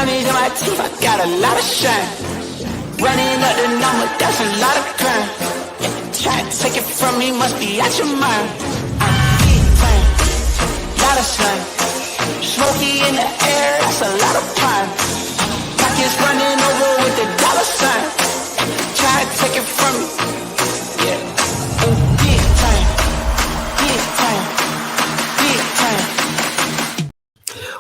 diamonds in my teeth, I got a lot of shine. Running up the number, that's a lot of crime. Try to take it from me, must be out your mind. I'm big time, lot of sun. Smoky in the air, that's a lot of pine. Pockets running over with the dollar sign. Try to take it from me, yeah. Big time, big time, big time.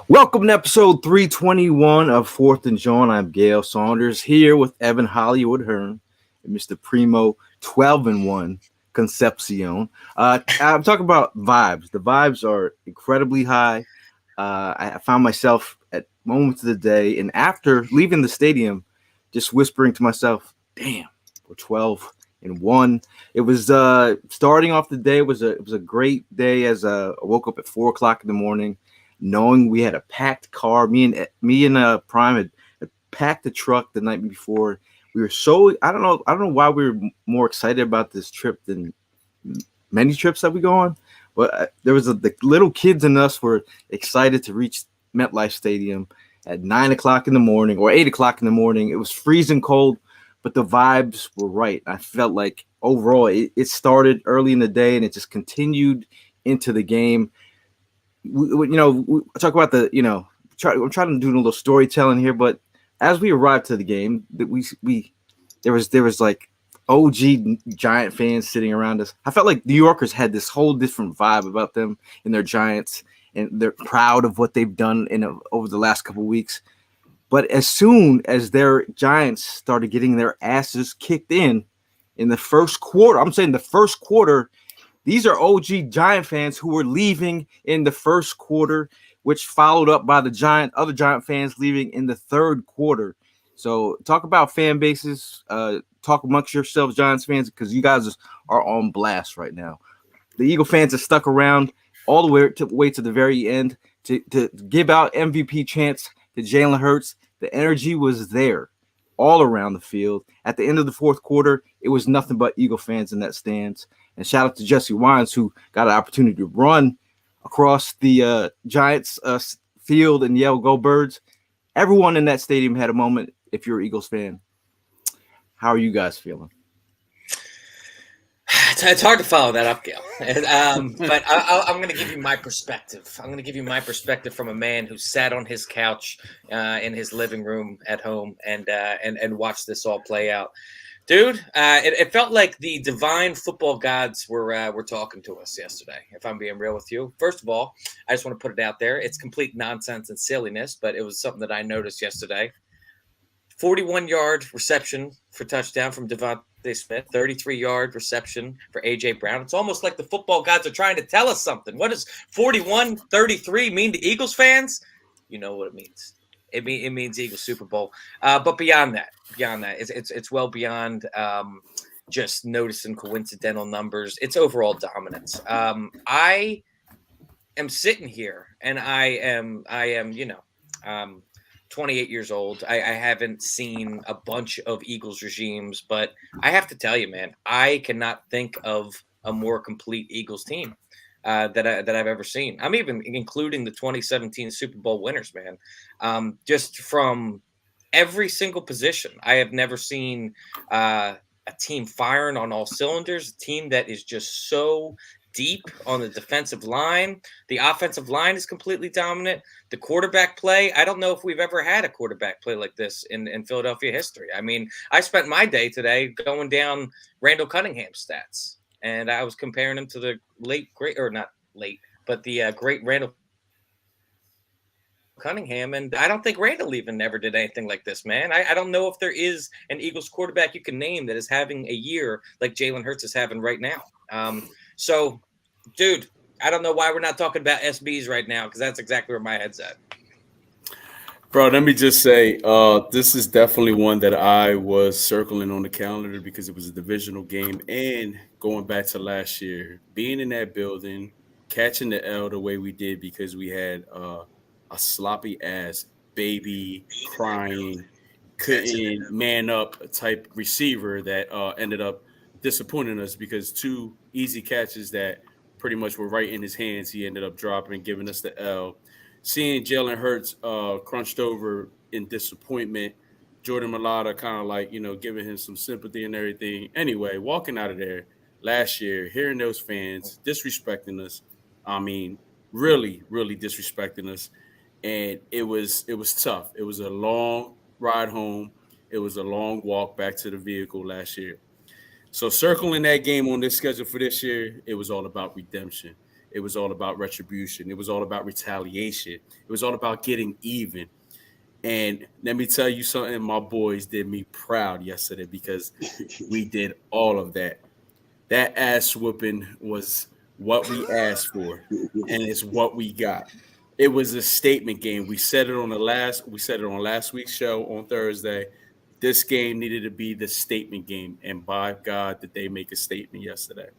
Welcome to episode 321 of 4th and Jawn. I'm Gail Saunders here with Evan Hollywood Hearn and Mr. Primo 12-1 Concepcion. I'm talking about vibes. The vibes are incredibly high. I found myself at moments of the day, and after leaving the stadium, just whispering to myself, "Damn, we're 12-1." It was starting off the day. It was a great day. As I woke up at 4:00 in the morning, knowing we had a packed car. Me and Prime had packed the truck the night before. We were so I don't know why we were more excited about this trip than many trips that we go on. But there was the little kids in us were excited to reach MetLife Stadium at 9:00 in the morning or 8:00 in the morning. It was freezing cold, but the vibes were right. I felt like overall it started early in the day and it just continued into the game. We talk about I'm trying to do a little storytelling here, but as we arrived to the game, that there was like OG Giant fans sitting around us. I felt like New Yorkers had this whole different vibe about them and their Giants, and they're proud of what they've done over the last couple of weeks. But as soon as their Giants started getting their asses kicked in the first quarter, I'm saying the first quarter. These are OG Giant fans who were leaving in the first quarter, which followed up by the other Giant fans leaving in the third quarter. So talk about fan bases. Talk amongst yourselves, Giants fans, because you guys are on blast right now. The Eagle fans are stuck around all the way to the very end to give out MVP chants to Jalen Hurts. The energy was there all around the field. At the end of the fourth quarter, it was nothing but Eagle fans in that stands. And shout out to Jesse Wines, who got an opportunity to run across the Giants field and yell, "Go Birds." Everyone in that stadium had a moment. If you're an Eagles fan, how are you guys feeling? It's hard to follow that up, Gail. But I'm going to give you my perspective. I'm going to give you my perspective from a man who sat on his couch in his living room at home and watched this all play out. Dude, it felt like the divine football gods were talking to us yesterday, if I'm being real with you. First of all, I just want to put it out there. It's complete nonsense and silliness, but it was something that I noticed yesterday. 41-yard reception for touchdown from Devontae Smith, 33-yard reception for A.J. Brown. It's almost like the football gods are trying to tell us something. What does 41-33 mean to Eagles fans? You know what it means. It means Eagles Super Bowl. But beyond that, it's well beyond just noticing coincidental numbers. It's overall dominance. I am sitting here, and I am 28 years old. I haven't seen a bunch of Eagles regimes, but I have to tell you, man, I cannot think of a more complete Eagles team that I've ever seen. I'm even including the 2017 Super Bowl winners, man. Just from every single position, I have never seen a team firing on all cylinders, a team that is just so deep on the defensive line. The offensive line is completely dominant. The quarterback play, I don't know if we've ever had a quarterback play like this in Philadelphia history. I mean, I spent my day today going down Randall Cunningham's stats, and I was comparing him to the great Randall Cunningham, and I don't think Randall even never did anything like this, man. I don't know if there is an Eagles quarterback you can name that is having a year like Jalen Hurts is having right now. So, dude, I don't know why we're not talking about SBs right now, because that's exactly where my head's at. Bro, let me just say, this is definitely one that I was circling on the calendar because it was a divisional game, and going back to last year, being in that building, catching the L the way we did because we had a sloppy ass baby crying, couldn't man up type receiver that ended up disappointing us because two easy catches that pretty much were right in his hands, he ended up dropping, giving us the L. seeing Jalen Hurts crunched over in disappointment, Jordan Mailata kind of like, giving him some sympathy and everything. Anyway, walking out of there last year, hearing those fans disrespecting us, I mean, really, really disrespecting us. And it was tough. It was a long ride home. It was a long walk back to the vehicle last year. So circling that game on this schedule for this year, it was all about redemption. It was all about retribution. It was all about retaliation. It was all about getting even. And let me tell you something, my boys did me proud yesterday because we did all of that. That ass whooping was what we asked for, and it's what we got. It was a statement game. We said it on last week's show on Thursday. This game needed to be the statement game, and by God, did they make a statement yesterday.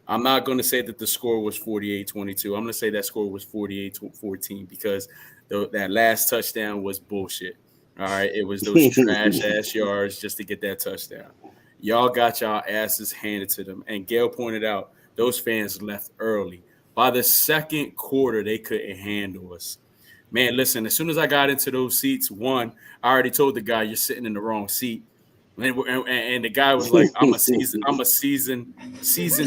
I'm not going to say that the score was 48-22. I'm going to say that score was 48-14 because that last touchdown was bullshit. All right. It was those trash ass yards just to get that touchdown. Y'all got y'all asses handed to them. And Gail pointed out those fans left early. By the second quarter, they couldn't handle us. Man, listen, as soon as I got into those seats, one, I already told the guy, you're sitting in the wrong seat. And the guy was like, I'm a season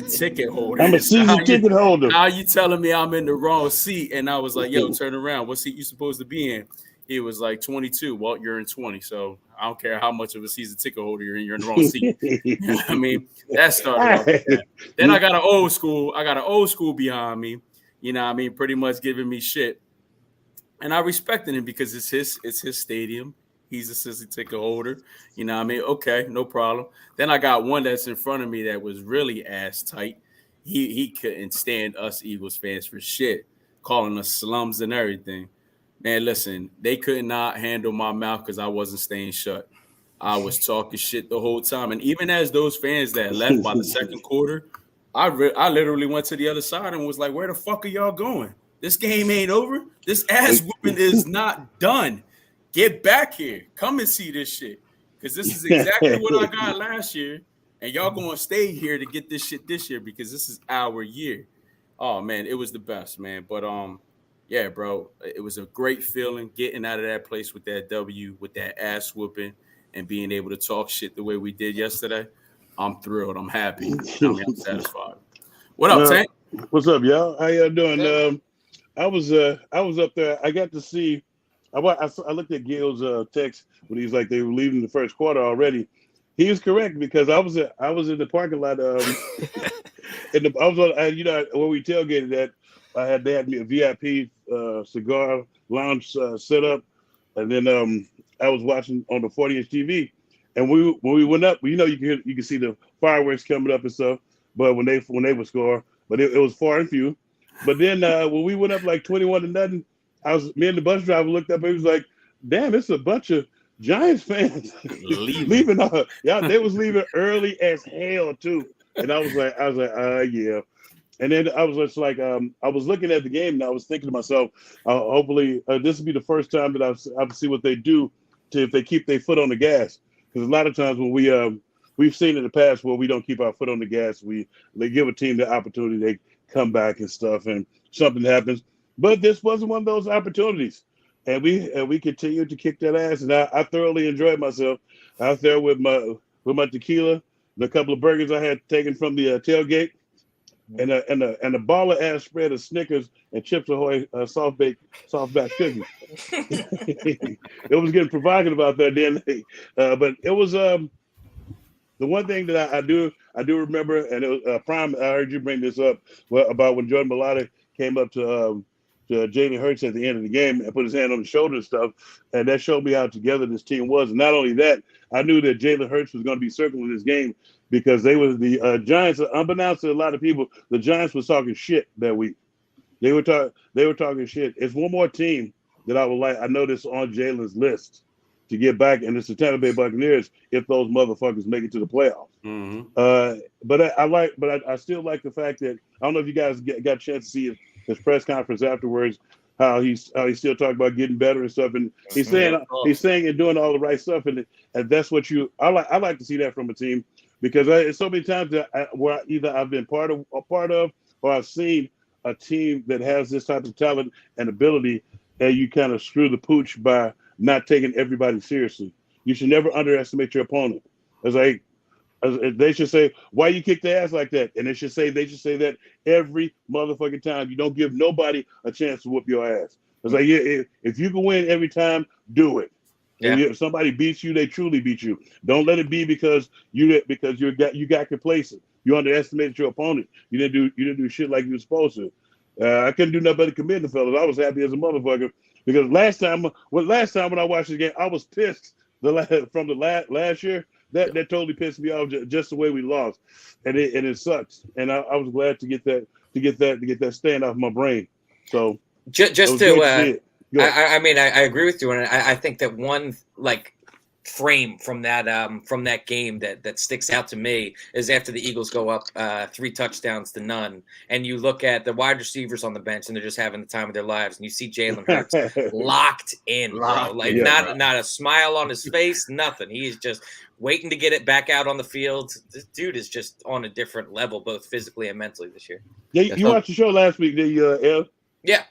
ticket holder. I'm a season ticket holder. How you telling me I'm in the wrong seat? And I was like, yo, turn around. What seat you supposed to be in? He was like 22. Well, you're in 20. So I don't care how much of a season ticket holder you're in. You're in the wrong seat. You know what I mean? That started off like that. Then I got an old school behind me. You know what I mean? Pretty much giving me shit. And I respected him because it's his stadium. He's a season ticket holder. You know what I mean? Okay, no problem. Then I got one that's in front of me that was really ass tight. He couldn't stand us Eagles fans for shit, calling us slums and everything. Man, listen, they could not handle my mouth because I wasn't staying shut. I was talking shit the whole time. And even as those fans that left by the second quarter, I literally went to the other side and was like, where the fuck are y'all going? This game ain't over. This ass whooping is not done. Get back here. Come and see this shit. Because this is exactly what I got last year. And y'all going to stay here to get this shit this year because this is our year. Oh, man, it was the best, man. But, yeah, bro, it was a great feeling getting out of that place with that W, with that ass whooping, and being able to talk shit the way we did yesterday. I'm thrilled. I'm happy. I'm satisfied. What up, Tank? What's up, y'all? How y'all doing? I was up there. I got to see. I looked at Gail's text when he was like they were leaving the first quarter already. He was correct because I was in the parking lot. I was on, where we tailgated at. They had me a VIP cigar lounge set up, and then I was watching on the 40-inch TV. And when we went up, you can see the fireworks coming up and stuff. But when they would score, but it was far and few. But then when we went up like 21-0, me and the bus driver looked up and he was like, "Damn, it's a bunch of Giants fans leaving." They was leaving early as hell too. And I was like, yeah. And then I was just like, I was looking at the game and I was thinking to myself, hopefully this will be the first time that I'll see what they do if they keep their foot on the gas. Because a lot of times when we've seen in the past where we don't keep our foot on the gas, they give a team the opportunity, they come back and stuff, and something happens. But this wasn't one of those opportunities, and we continued to kick that ass, and I thoroughly enjoyed myself out there with my tequila, the couple of burgers I had taken from the tailgate, and a baller ass spread of Snickers and Chips Ahoy soft back cookies. It was getting provocative out there then, but it was the one thing that I do remember, and it was Prime. I heard you bring this up about when Jordan Mailata came up to Jalen Hurts at the end of the game and put his hand on the shoulder and stuff, and that showed me how together this team was. And not only that, I knew that Jalen Hurts was going to be circling this game because they were the Giants. Unbeknownst to a lot of people, the Giants was talking shit that week. They were talking shit. It's one more team that I would like. I know this on Jalen's list to get back, and it's the Tampa Bay Buccaneers if those motherfuckers make it to the playoffs. Mm-hmm. But I still like the fact that I don't know if you guys got a chance to see his press conference afterwards, how he's still talking about getting better and stuff, and he's saying and doing all the right stuff, and that's what I like to see that from a team because it's so many times that where either I've been part of or I've seen a team that has this type of talent and ability and you kind of screw the pooch by not taking everybody seriously. You should never underestimate your opponent. It's like they should say, "Why you kick their ass like that?" And they should say that every motherfucking time. You don't give nobody a chance to whoop your ass. It's like, yeah, if you can win every time, do it. Yeah. If somebody beats you, they truly beat you. Don't let it be because you got complacent. You underestimated your opponent. You didn't do shit like you were supposed to. I couldn't do nothing but to commend the fellas. I was happy as a motherfucker because last time when I watched the game, I was pissed. From the last year, that totally pissed me off just the way we lost, and it sucks. And I was glad to get that stand off my brain. So just to I mean, I agree with you, and I think that one frame from that game that sticks out to me is after the Eagles go up 3 touchdowns to none, and you look at the wide receivers on the bench and they're just having the time of their lives, and you see Jalen Hurts locked in, bro. Not a smile on his face, nothing. He's just waiting to get it back out on the field. This dude is just on a different level, both physically and mentally this year. Yeah, you watched the show last week, did you, El? Yeah.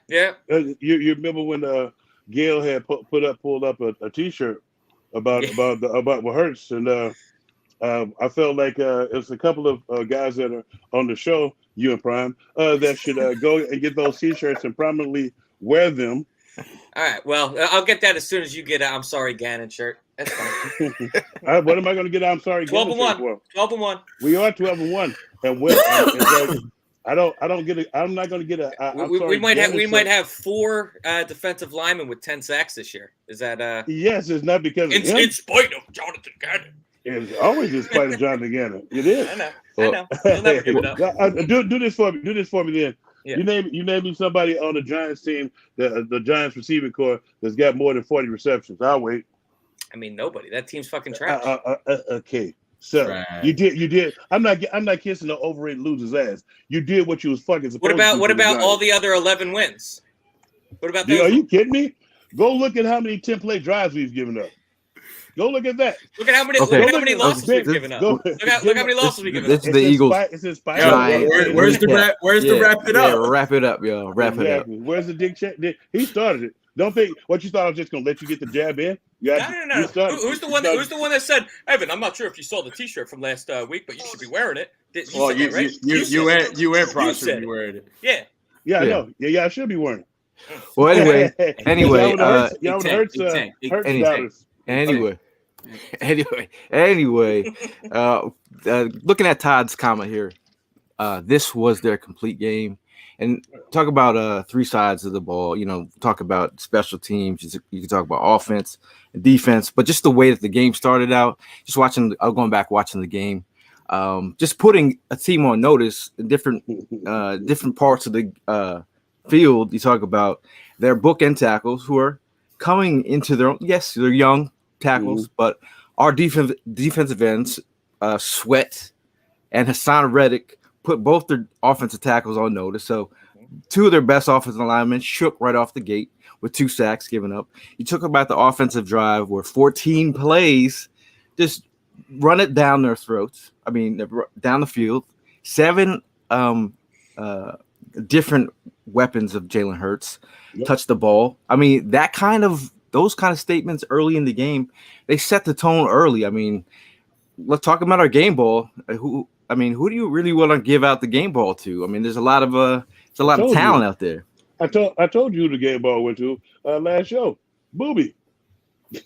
You remember when Gail had pulled up a T-shirt about what hurts, and I felt like it's a couple of guys that are on the show, you and Prime, that should go and get those T-shirts and prominently wear them. All right, well, I'll get that as soon as you get I'm sorry, Gannon shirt. That's fine. All right, what am I going to get? I'm sorry, 12-1. 12-1. We are 12-1. And well, I'm not going to get a. We might have 4 defensive linemen with 10 sacks this year. Is that? Yes, it's not because of him. In spite of Jonathan Gannon. It's always in spite of Jonathan Gannon. It is. I know. You'll never give it up. Do this for me. Do this for me then. Yeah. You name me somebody on the Giants team, the Giants receiving corps that's got more than 40 receptions. I'll wait. I mean, nobody. That team's fucking trash. Okay. So right. you did. I'm not kissing the overrated loser's ass. You did what you was fucking supposed to do. What about all the other 11 wins? What about those? Are you kidding me? Go look at how many 10-play drives we've given up. Go look at that. Look at how many losses we've given up. Look how many losses we've given up. This is the Eagles. It's inspiring. Where's the wrap it up? Yeah, wrap it up, yo. Wrap it up. Where's the dick check? He started it. Don't think what you thought I was just gonna let you get the jab in. No. Who's the one that said, Evan? I'm not sure if you saw the T-shirt from last week, but you should be wearing it. You and Prime should be wearing it. Yeah, I know. Yeah, I should be wearing it. Well, anyway, looking at Todd's comment here, this was their complete game. And talk about 3 sides of the ball. You know, talk about special teams. You can talk about offense and defense, but just the way that the game started out. Just going back watching the game, just putting a team on notice in different parts of the field. You talk about their bookend tackles who are coming into their own. Yes, they're young tackles, but our defensive ends, Sweat and Hassan Reddick, put both their offensive tackles on notice. So 2 of their best offensive linemen shook right off the gate with 2 sacks given up. You talk about the offensive drive where 14 plays just run it down their throats. I mean, down the field. 7 different weapons of Jalen Hurts touch the ball. I mean, those kind of statements early in the game, they set the tone early. I mean, let's talk about our game ball. Who do you really want to give out the game ball to? I mean, there's a lot of talent out there. I told you who the game ball went to last show. Booby. I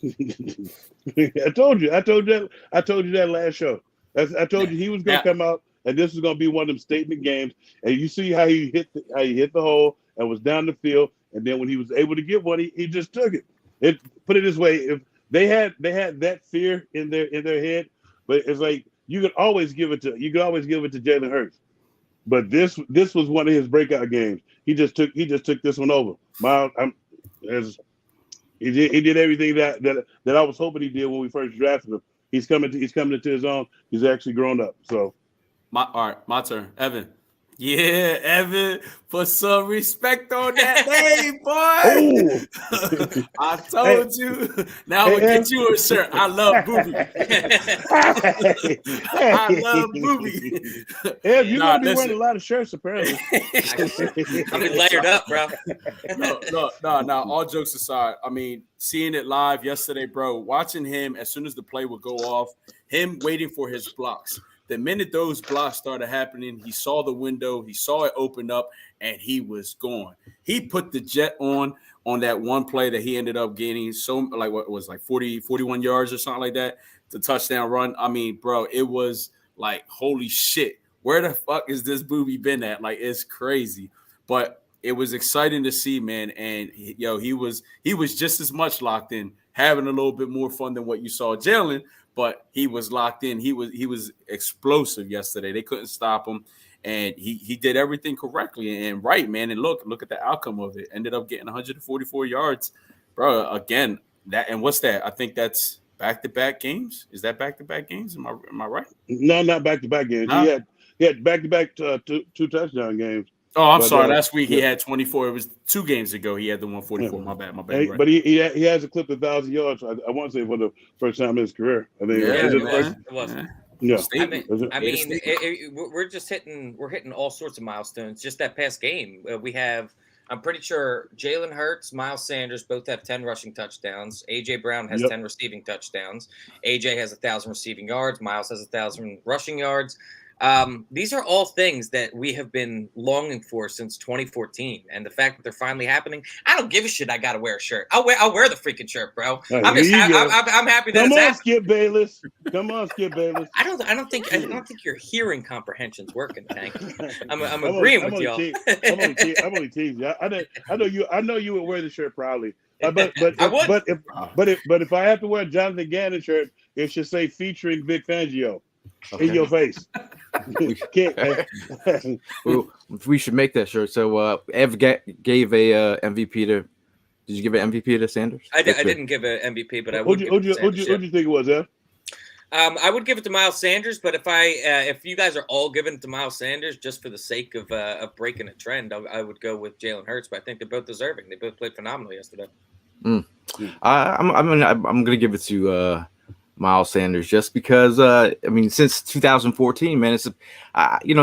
told you that last show. I told you he was going to come out and this was going to be one of them statement games. And you see how he hit the hole and was down the field. And then when he was able to get one, he just took it. Put it this way: if they had that fear in their head, but it's like you could always give it to Jalen Hurts. But this was one of his breakout games. He just took this one over. He did everything that I was hoping he did when we first drafted him. He's coming into his own. He's actually grown up. So my turn. Evan, Yeah, Evan, put some respect on that name, boy. Oh, I told you. Now I'm hey, gonna Ev. get you a shirt. I love Booby. Hey, I love hey. Booby. Ev, you're Nah, gonna be wearing a listen. lot of shirts apparently. I've been layered up, bro. No. All jokes aside, I mean, seeing it live yesterday, bro, watching him as soon as the play would go off, him waiting for his blocks. The minute those blocks started happening, he saw the window, he saw it open up, and he was gone. He put the jet on that one play that he ended up gaining like what was like 41 yards or something like that, the touchdown run. I mean, bro, it was like, holy shit. Where the fuck is this Booby been at? Like, it's crazy. But it was exciting to see, man. And he was just as much locked in, having a little bit more fun than what you saw Jalen, but he was locked in. He was explosive yesterday. They couldn't stop him. And he did everything correctly and right, man. And look at the outcome of it. Ended up getting 144 yards, bro. Again, what's that? I think that's back-to-back games. Is that back-to-back games? Am I right? No, not back-to-back games. No? He had back-to-back two touchdown games. Oh, I'm But, sorry. Last week he yeah. had 24. It was 2 games ago. He had the 144. My bad. Hey, Right. but he hasn't clipped 1,000 yards. I want to say for the first time in his career. I think Yeah, is it it the was. first? It was. Yeah. I mean, we're just hitting all sorts of milestones. Just that past game, we have. I'm pretty sure Jalen Hurts, Miles Sanders both have 10 rushing touchdowns. AJ Brown has 10 receiving touchdowns. AJ has 1,000 receiving yards. Miles has 1,000 rushing yards. These are all things that we have been longing for since 2014, and the fact that they're finally happening, I don't give a shit. I gotta wear a shirt. I'll wear the freaking shirt, bro. I'm happy that Come it's on, happening. Skip Bayless. Come on, Skip Bayless. I don't think your hearing comprehension's working, Tank. I'm agreeing with y'all. I'm only teasing. I know you would wear the shirt proudly. But if I have to wear a Jonathan Gannon shirt, it should say featuring Vic Fangio in your face. Well, we should make that shirt. So Ev gave a MVP to. Did you give an MVP to Sanders? I didn't give an MVP, but I would. Who'd you think it was, Ev? I would give it to Miles Sanders, but if you guys are all giving it to Miles Sanders just for the sake of breaking a trend, I would go with Jalen Hurts. But I think they're both deserving. They both played phenomenal yesterday. I'm gonna give it to Miles Sanders just because I mean since 2014, man, it's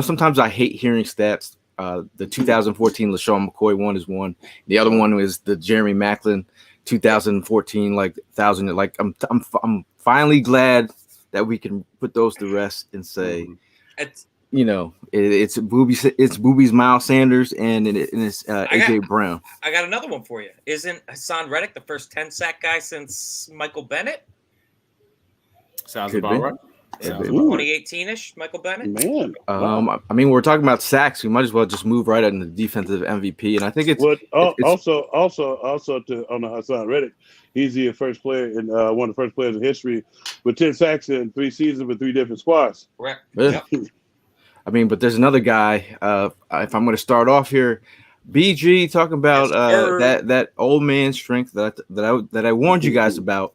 sometimes I hate hearing stats. The 2014 LaShawn McCoy one is one. The other one is the Jeremy Maclin 2014 1,000. Like I'm finally glad that we can put those to rest and say, it's Booby's Miles Sanders and it's AJ Brown. I got another one for you. Isn't Hassan Reddick the first 10-sack guy since Michael Bennett? Sounds about right. 2018-ish, Michael Bennett. Man, I mean, we're talking about sacks. We might as well just move right into defensive MVP, and I think it's also on the Hassan Reddick. He's the first player in one of the first players in history with 10 sacks in 3 seasons with 3 different squads. Correct. Yeah. Yep. I mean, but there's another guy. If I'm going to start off here, BG talking about that old man strength that I warned you guys about.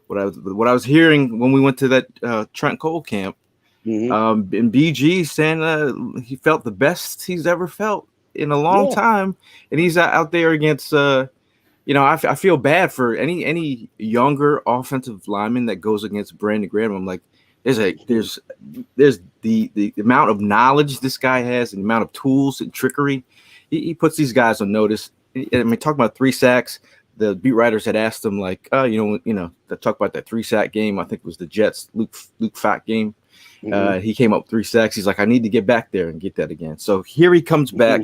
What I was hearing when we went to that Trent Cole camp, and BG saying he felt the best he's ever felt in a long time, and he's out there against. I feel bad for any younger offensive lineman that goes against Brandon Graham. I'm like, there's the amount of knowledge this guy has, and the amount of tools and trickery. He puts these guys on notice. I mean, talking about 3 sacks. The beat writers had asked him, like, to talk about that 3-sack game. I think it was the Jets Luke Fat game. He came up 3 sacks. He's like, I need to get back there and get that again. So here he comes back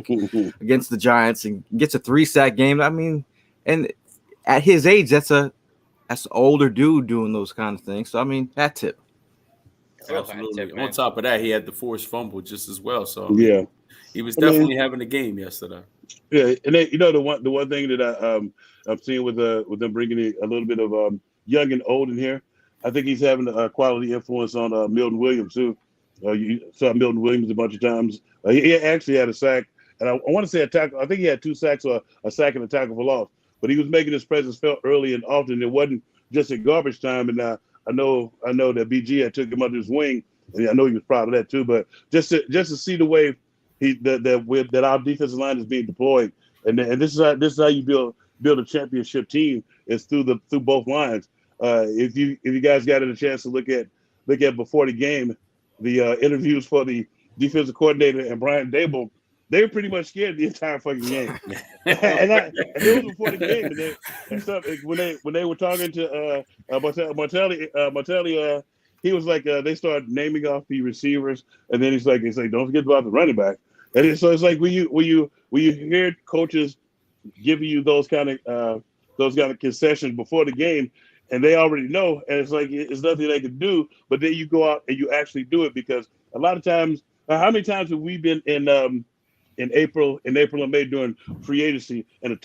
against the Giants and gets a 3-sack game. I mean, and at his age, that's an older dude doing those kind of things. So I mean, that tip. Absolutely. On top of that, he had the forced fumble just as well. So he was definitely having a game yesterday. Yeah, and then, the one thing that I'm seeing with them bringing a little bit of young and old in here, I think he's having a quality influence on Milton Williams too. You saw Milton Williams a bunch of times. He actually had a sack, and I want to say a tackle. I think he had 2 sacks or a sack and a tackle for loss. But he was making his presence felt early and often. It wasn't just at garbage time. And I know that BG had took him under his wing, and I know he was proud of that too. But just to see the way that our defensive line is being deployed, and this is how you build a championship team is through both lines. If you guys got a chance to look at before the game, the interviews for the defensive coordinator and Brian Dable, they were pretty much scared the entire fucking game. and it was before the game, when they were talking to Martelli, he was like, they started naming off the receivers, and then he's like, don't forget about the running back. And so it's like when you hear coaches giving you those kind of concessions before the game, and they already know, and it's like it's nothing they can do, but then you go out and you actually do it, because a lot of times, how many times have we been in April and May during free agency, and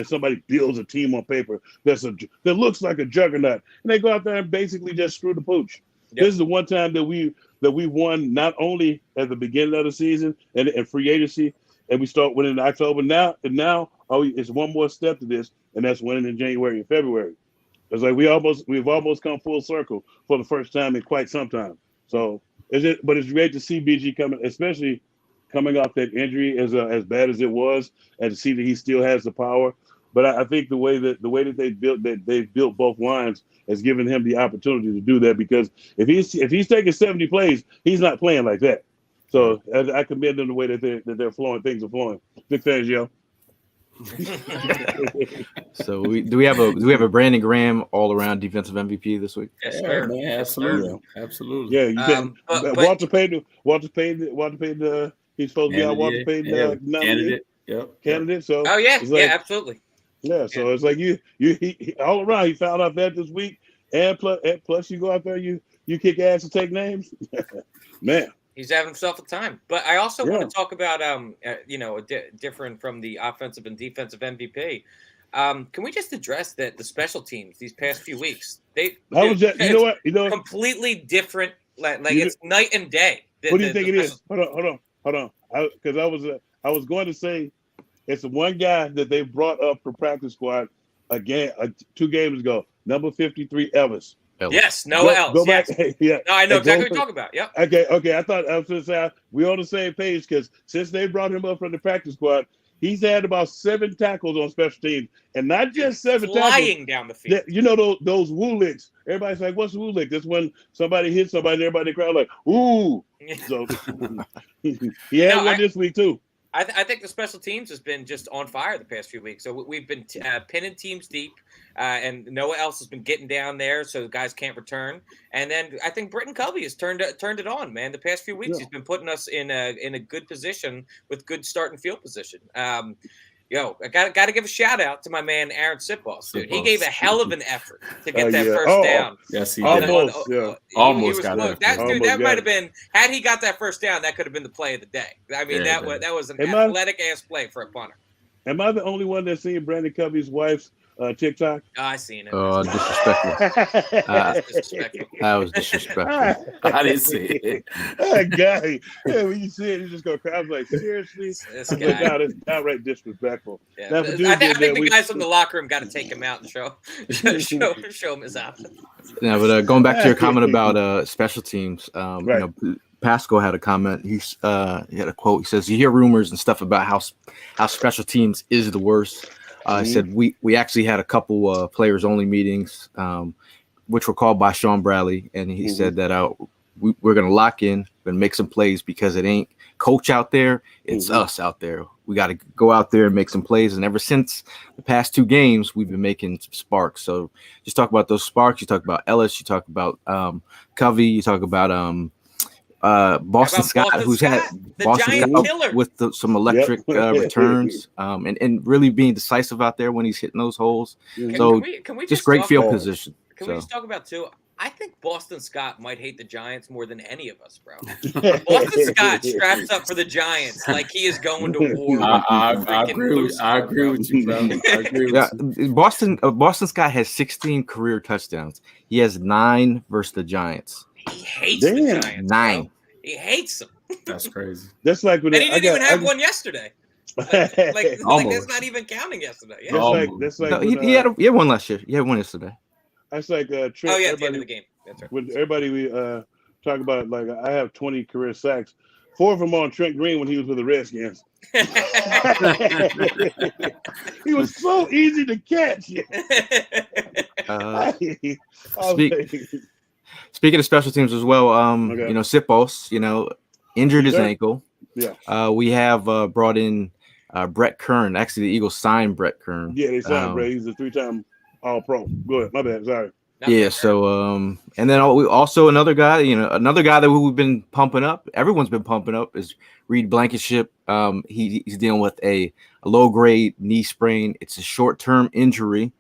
somebody builds a team on paper that looks like a juggernaut, and they go out there and basically just screw the pooch. Yep. This is the one time that we won, not only at the beginning of the season and free agency, and we start winning in October. Now it's one more step to this, and that's winning in January and February. It's like we've almost come full circle for the first time in quite some time. So but it's great to see BG coming, especially coming off that injury as bad as it was, and to see that he still has the power. But I think the way that they've built both lines has given him the opportunity to do that, because if he's taking 70 plays, he's not playing like that. So I commend them the way that they're flowing. Things are flowing. Big fans, yo. So do we have a Brandon Graham all around defensive MVP this week? Yes, sir. Man, absolutely. Yeah, you can. Walter Payton. He's supposed to be our Walter Payton candidate. Yep. Candidate. So absolutely. Yeah, so it's like he all around. He found out that this week, and plus you go out there, you kick ass and take names, man. He's having himself a time. But I also want to talk about different from the offensive and defensive MVP. Can we just address that the special teams these past few weeks? Completely different. Like it's night and day. What do you think it is? Hold on. Because I was going to say, it's the one guy that they brought up for practice squad again 2 games ago. Number 53, Ellis. Yes, Noah Ellis. Go back. Yes. Yeah. No, I know exactly what you're talking about. Yep. Okay. I thought I was going to say we're on the same page, because since they brought him up from the practice squad, he's had about 7 tackles on special teams, and not just 7 flying down the field. You know those woo licks. Everybody's like, "What's a woo lick?" That's when somebody hits somebody, and everybody in the crowd like, "Ooh!" So he had one this week too. I think the special teams has been just on fire the past few weeks. So we've been pinning teams deep, and Noah Ellis has been getting down there so the guys can't return. And then I think Britton Covey has turned it on, man. The past few weeks he's been putting us in a good position with good start and field position. I got to give a shout out to my man Aaron Sitboss, dude. He gave a hell of an effort to get that first down. Yes, he almost, did. Almost got it. That might have been, had he got that first down, that could have been the play of the day. I mean, that was an athletic ass play for a punter. Am I the only one that's seen Brandon Covey's wife's TikTok? I seen it. Oh, disrespectful. That was disrespectful. I didn't see it. That guy. Yeah, when you see it, you just go cry. I was like, seriously? This guy. God, it's outright disrespectful. Yeah. I think the guys from the locker room got to take him out and show him his outfit. Yeah, but going back to your comment about special teams, right. Pascal had a comment. He had a quote. He says, "You hear rumors and stuff about how special teams is the worst." He said we actually had a couple players only meetings, which were called by Sean Bradley, and he said that we're going to lock in, going to make some plays, because it ain't coach out there, it's us out there. We got to go out there and make some plays. And ever since the past 2 games, we've been making sparks. So just talk about those sparks. You talk about Ellis. You talk about Covey. You talk about Boston Scott, who's had Boston Scott with some electric returns, and really being decisive out there when he's hitting those holes. Can we just great field position. Can we just talk about too? I think Boston Scott might hate the Giants more than any of us, bro. Boston Scott straps up for the Giants like he is going to war. I agree with you, bro. I agree with you. Boston Scott has 16 career touchdowns. He has 9 versus the Giants. He hates the Giants. 9. Bro. He hates them. That's crazy. That's like when he didn't even have one yesterday. Like that's not even counting yesterday. Yeah. He had one last year. He had one yesterday. That's like Trent, at the end of the game. That's right. With everybody we talk about, like I have 20 career sacks, 4 of them on Trent Green when he was with the Redskins. He was so easy to catch. Speaking of special teams as well, Okay. Sipos, injured his Sure. ankle. Yeah. We have brought in Brett Kern. Actually, the Eagles signed Brett Kern. Yeah, they signed Brett. He's a 3-time All-Pro. Go ahead. My bad. Sorry. Yeah. So, and then we also another guy that we've been pumping up. Everyone's been pumping up is Reed Blankenship. He's dealing with a low-grade knee sprain. It's a short-term injury,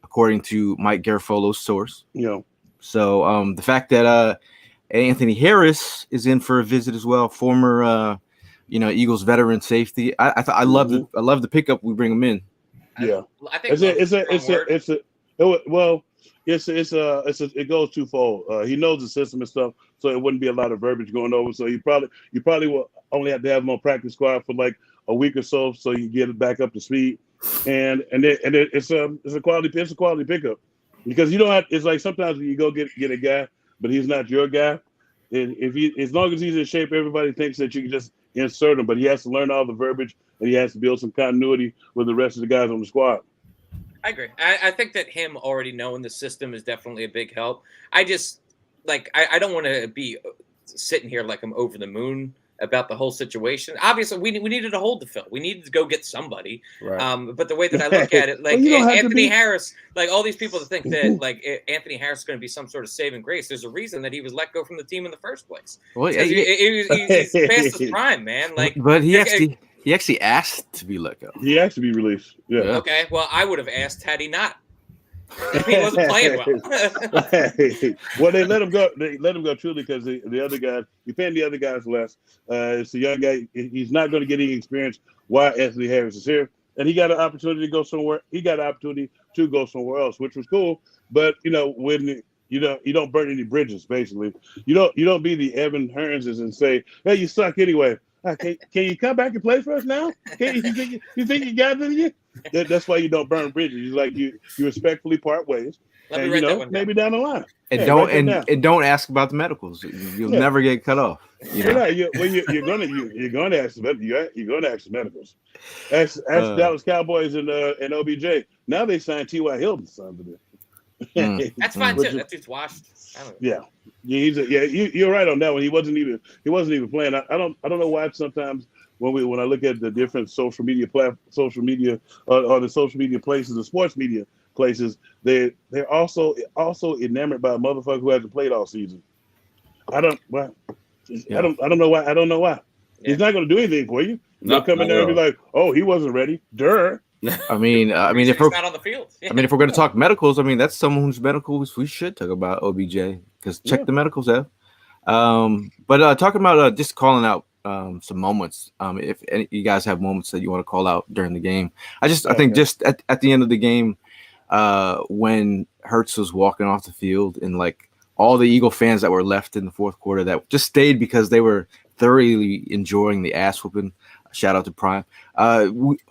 according to Mike Garafolo's source. Yeah. So, the fact that Anthony Harris is in for a visit as well, former Eagles veteran safety. I love the pickup. We bring him in. Yeah, I think it goes twofold. He knows the system and stuff, so it wouldn't be a lot of verbiage going over. So you probably will only have to have him on practice squad for like a week or so you get it back up to speed. And it's a quality pickup because you don't have. It's like sometimes when you go get a guy, but he's not your guy. And as long as he's in shape, everybody thinks that you can just insert him, but he has to learn all the verbiage and he has to build some continuity with the rest of the guys on the squad. I agree. I think that him already knowing the system is definitely a big help. I just I don't want to be sitting here like I'm over the moon about the whole situation. Obviously, we needed a hold to fill. We needed to go get somebody. Right. But the way that I look at it, like Anthony Harris, like all these people that think that like Anthony Harris is going to be some sort of saving grace. There's a reason that he was let go from the team in the first place. Well, he's past his prime, man. But he actually asked to be let go. He asked to be released. Yeah. Okay. Well, I would have asked had he not. He wasn't playing well. Well, they let him go. They let him go truly because the other guys, you're paying the other guys less. It's a young guy. He's not going to get any experience while Anthony Harris is here, and he got an opportunity to go somewhere. He got an opportunity to go somewhere else, which was cool. But when you don't burn any bridges. Basically, you don't be the Evan Hearnses and say, "Hey, you suck anyway." Can you come back and play for us now? You think you got it in you? That's why you don't burn bridges. You respectfully part ways, and maybe down the line. And don't ask about the medicals. You'll never get cut off. You're gonna ask the medicals. Ask Dallas Cowboys and OBJ. Now they signed T.Y. Hilton, son of a That's fine too. That dude's washed. Yeah, you're right on that one. He wasn't even playing. I don't know why sometimes when I look at the different social media or the social media places, the sports media places, they're also enamored by a motherfucker who hasn't played all season. I don't know why. Yeah. He's not going to do anything for you. They'll come in there and be like, "Oh, he wasn't ready." Durr. I mean, if we're not on the field. if we're going to talk medicals, that's someone whose medicals we should talk about OBJ because check the medicals out. But talking about just calling out some moments. If any you guys have moments that you want to call out during the game, I think just at the end of the game, when Hurts was walking off the field and like all the Eagle fans that were left in the fourth quarter that just stayed because they were thoroughly enjoying the ass whooping. Shout out to Prime.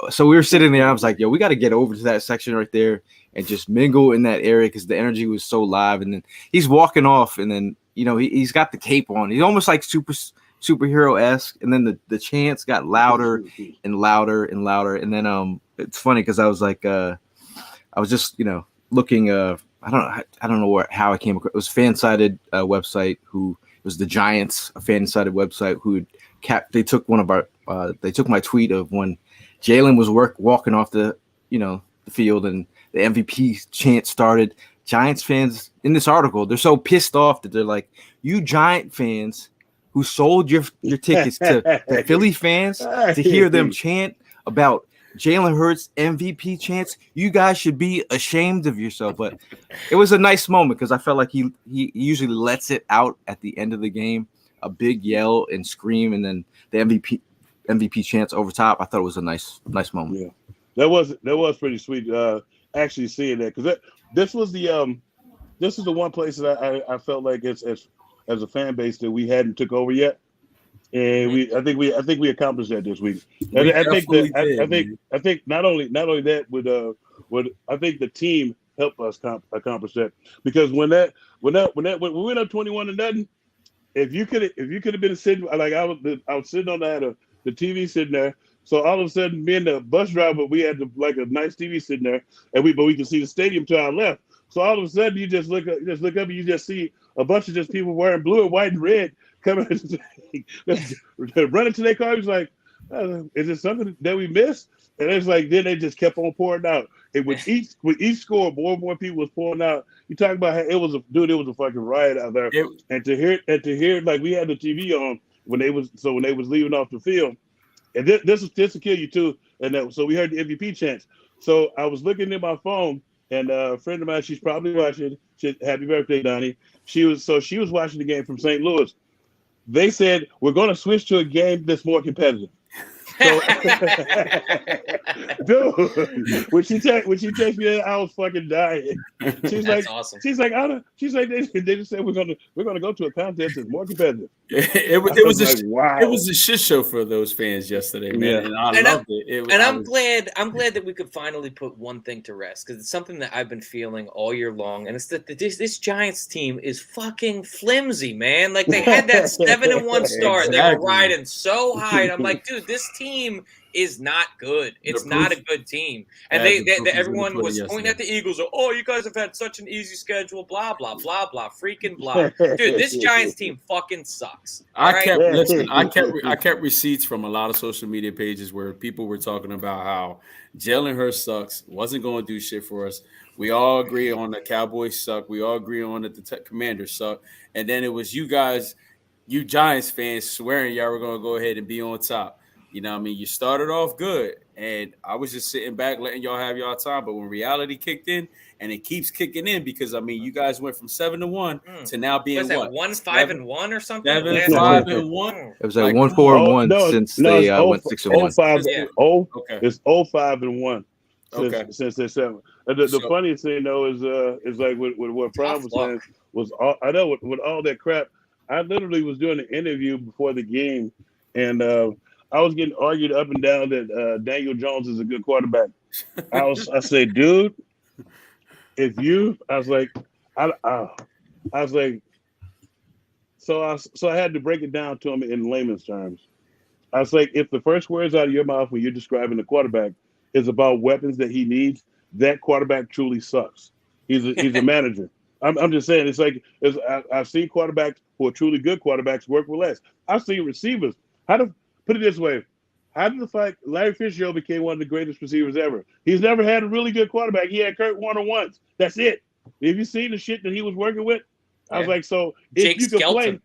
So we were sitting there. I was like, yo, we got to get over to that section right there and just mingle in that area because the energy was so live. And then he's walking off, and then he's got the cape on. He's almost like superhero-esque. And then the chants got louder and louder and louder. And then it's funny because I was like, I was just looking. I don't know how I came across. It was FanSided website who was the Giants, a FanSided website who they took one of our. They took my tweet of when Jalen was walking off the field and the MVP chant started. Giants fans in this article, they're so pissed off that they're like, you Giant fans who sold your tickets to the Philly fans to hear them chant about Jalen Hurts MVP chants, you guys should be ashamed of yourself. But it was a nice moment because I felt like he usually lets it out at the end of the game, a big yell and scream, and then the MVP chants over top. I thought it was a nice moment. Yeah, that was pretty sweet. Actually seeing that because this is the one place that I felt like as a fan base that we hadn't took over yet, and I think we accomplished that this week. And I think not only that would I think the team helped us accomplish that because when we went up 21-0, if you could have been sitting like I was sitting on the TV sitting there. So all of a sudden, me and the bus driver, we had like a nice TV sitting there, and we can see the stadium to our left. So all of a sudden, you just look up, and you just see a bunch of just people wearing blue and white and red coming, running to their car. He was like, "Is it something that we missed?" And it's like then they just kept on pouring out. And with each score, more and more people was pouring out. You talk about how it was a fucking riot out there. And to hear like we had the TV on when they was leaving off the field. And this will kill you too. And so we heard the MVP chants. So I was looking at my phone, and a friend of mine, she's probably watching. Happy birthday, Donnie. She was watching the game from St. Louis. They said we're going to switch to a game that's more competitive. So, dude, when she texted me that, I was fucking dying. She's like, awesome. She's like, they just said we're gonna go to a contest that's more competitive. It was a shit show for those fans yesterday, man. Yeah. And I loved it. I'm glad that we could finally put one thing to rest, because it's something that I've been feeling all year long, and it's that this Giants team is fucking flimsy, man. Like they had that 7-1 start, exactly. They were riding so high, and I'm like, dude, this team is not good. It's not a good team. And everyone was pointing at the Eagles. Oh, you guys have had such an easy schedule. Blah blah blah blah. Freaking blah. Dude, this Giants team fucking sucks. I kept receipts from a lot of social media pages where people were talking about how Jalen Hurts sucks. Wasn't going to do shit for us. We all agree on the Cowboys suck. We all agree on that the Commanders suck. And then it was you guys, you Giants fans, swearing y'all were going to go ahead and be on top. You know what I mean? You started off good, and I was just sitting back letting y'all have y'all time. But when reality kicked in, and it keeps kicking in, because, I mean, you guys went from 7-1 to now being what? 1-5-1 or something? 7-5-1? It was like 1-4-1 since they went 6-1. It's 0-5-1 since they're 7. The funniest thing, though, is like with what Prime was saying, was I know with all that crap, I literally was doing an interview before the game, and I was getting argued up and down that Daniel Jones is a good quarterback. I said, dude, so I had to break it down to him in layman's terms. I was like, if the first words out of your mouth when you're describing the quarterback is about weapons that he needs, that quarterback truly sucks. He's a manager. I'm just saying, it's like I've seen quarterbacks who are truly good quarterbacks work with less. I've seen receivers. Put it this way. How did the fact Larry Fitzgerald became one of the greatest receivers ever? He's never had a really good quarterback. He had Kurt Warner once. That's it. Have you seen the shit that he was working with? I was like, so if you could play,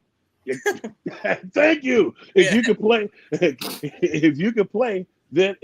thank you. If you could play, then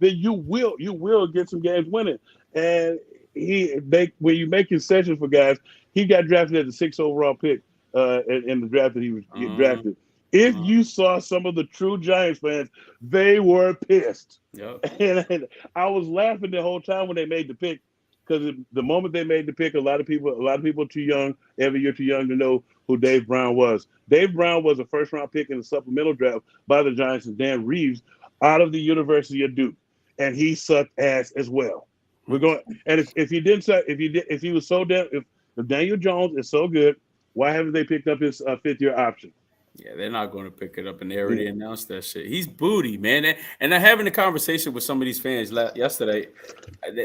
you will get some games winning. And when you make concessions for guys, he got drafted as the 6th overall pick in the draft that he was drafted. If you saw some of the true Giants fans, they were pissed. Yep. And I was laughing the whole time when they made the pick, because the moment they made the pick, a lot of people are too young. Every year too young to know who Dave Brown was. Dave Brown was a first-round pick in the supplemental draft by the Giants and Dan Reeves out of the University of Duke, and he sucked ass as well. We're going, and if he didn't suck, if he was so damn, if Daniel Jones is so good, why haven't they picked up his 5th-year option? Yeah, they're not going to pick it up, and they already announced that shit. He's booty, man. And I'm having a conversation with some of these fans yesterday.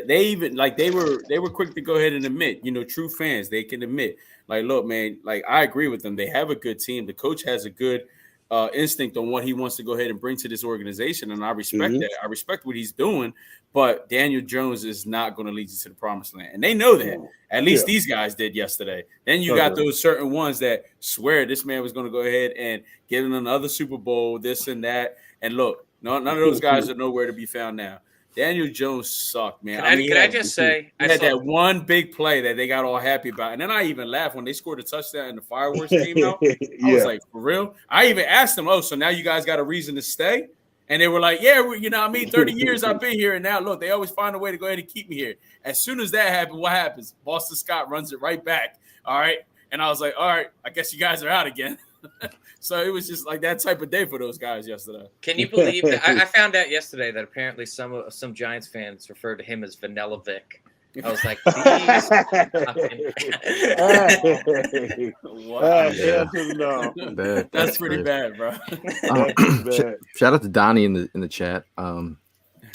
They even they were quick to go ahead and admit, true fans, they can admit, like, look, man, like I agree with them. They have a good team. The coach has a good instinct on what he wants to go ahead and bring to this organization, and I respect that. I respect what he's doing, but Daniel Jones is not going to lead you to the promised land, and they know that. At least these guys did yesterday. Then you got those certain ones that swear this man was going to go ahead and get in another Super Bowl, this and that. And look, none of those guys are nowhere to be found now. Daniel Jones sucked, man. Can I just say, he had that one big play that they got all happy about. And then I even laughed when they scored a touchdown and the fireworks came out. I was like, for real? I even asked them, so now you guys got a reason to stay? And they were like, 30 years I've been here. And now, look, they always find a way to go ahead and keep me here. As soon as that happened, what happens? Boston Scott runs it right back. All right. And I was like, all right, I guess you guys are out again. So it was just like that type of day for those guys yesterday. Can you believe that? I found out yesterday that apparently some Giants fans refer to him as Vanilla Vic. I was like, these Wow. Hell to the no. That's pretty bad, bro. Shout out to Donnie in the chat.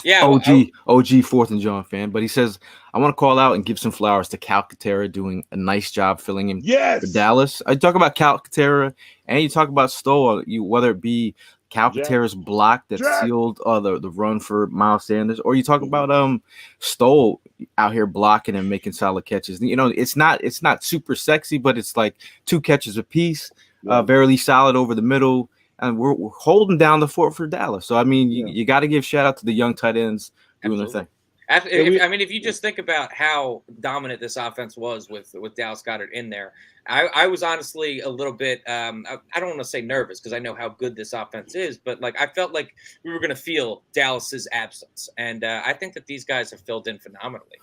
yeah, OG 4th and John fan, but he says, I want to call out and give some flowers to Calcaterra doing a nice job filling in for Dallas. I talk about Calcaterra and you talk about Stoll, whether it be Calcaterra's block that sealed the run for Miles Sanders, or you talk about Stoll out here blocking and making solid catches. You know, it's not super sexy, but it's like 2 catches apiece, very solid over the middle. And we're holding down the fort for Dallas. So, I mean, you got to give shout out to the young tight ends doing their thing. If you just think about how dominant this offense was with Dallas Goedert in there, I was honestly a little bit, I don't want to say nervous because I know how good this offense is, but like I felt like we were going to feel Dallas's absence. And I think that these guys have filled in phenomenally.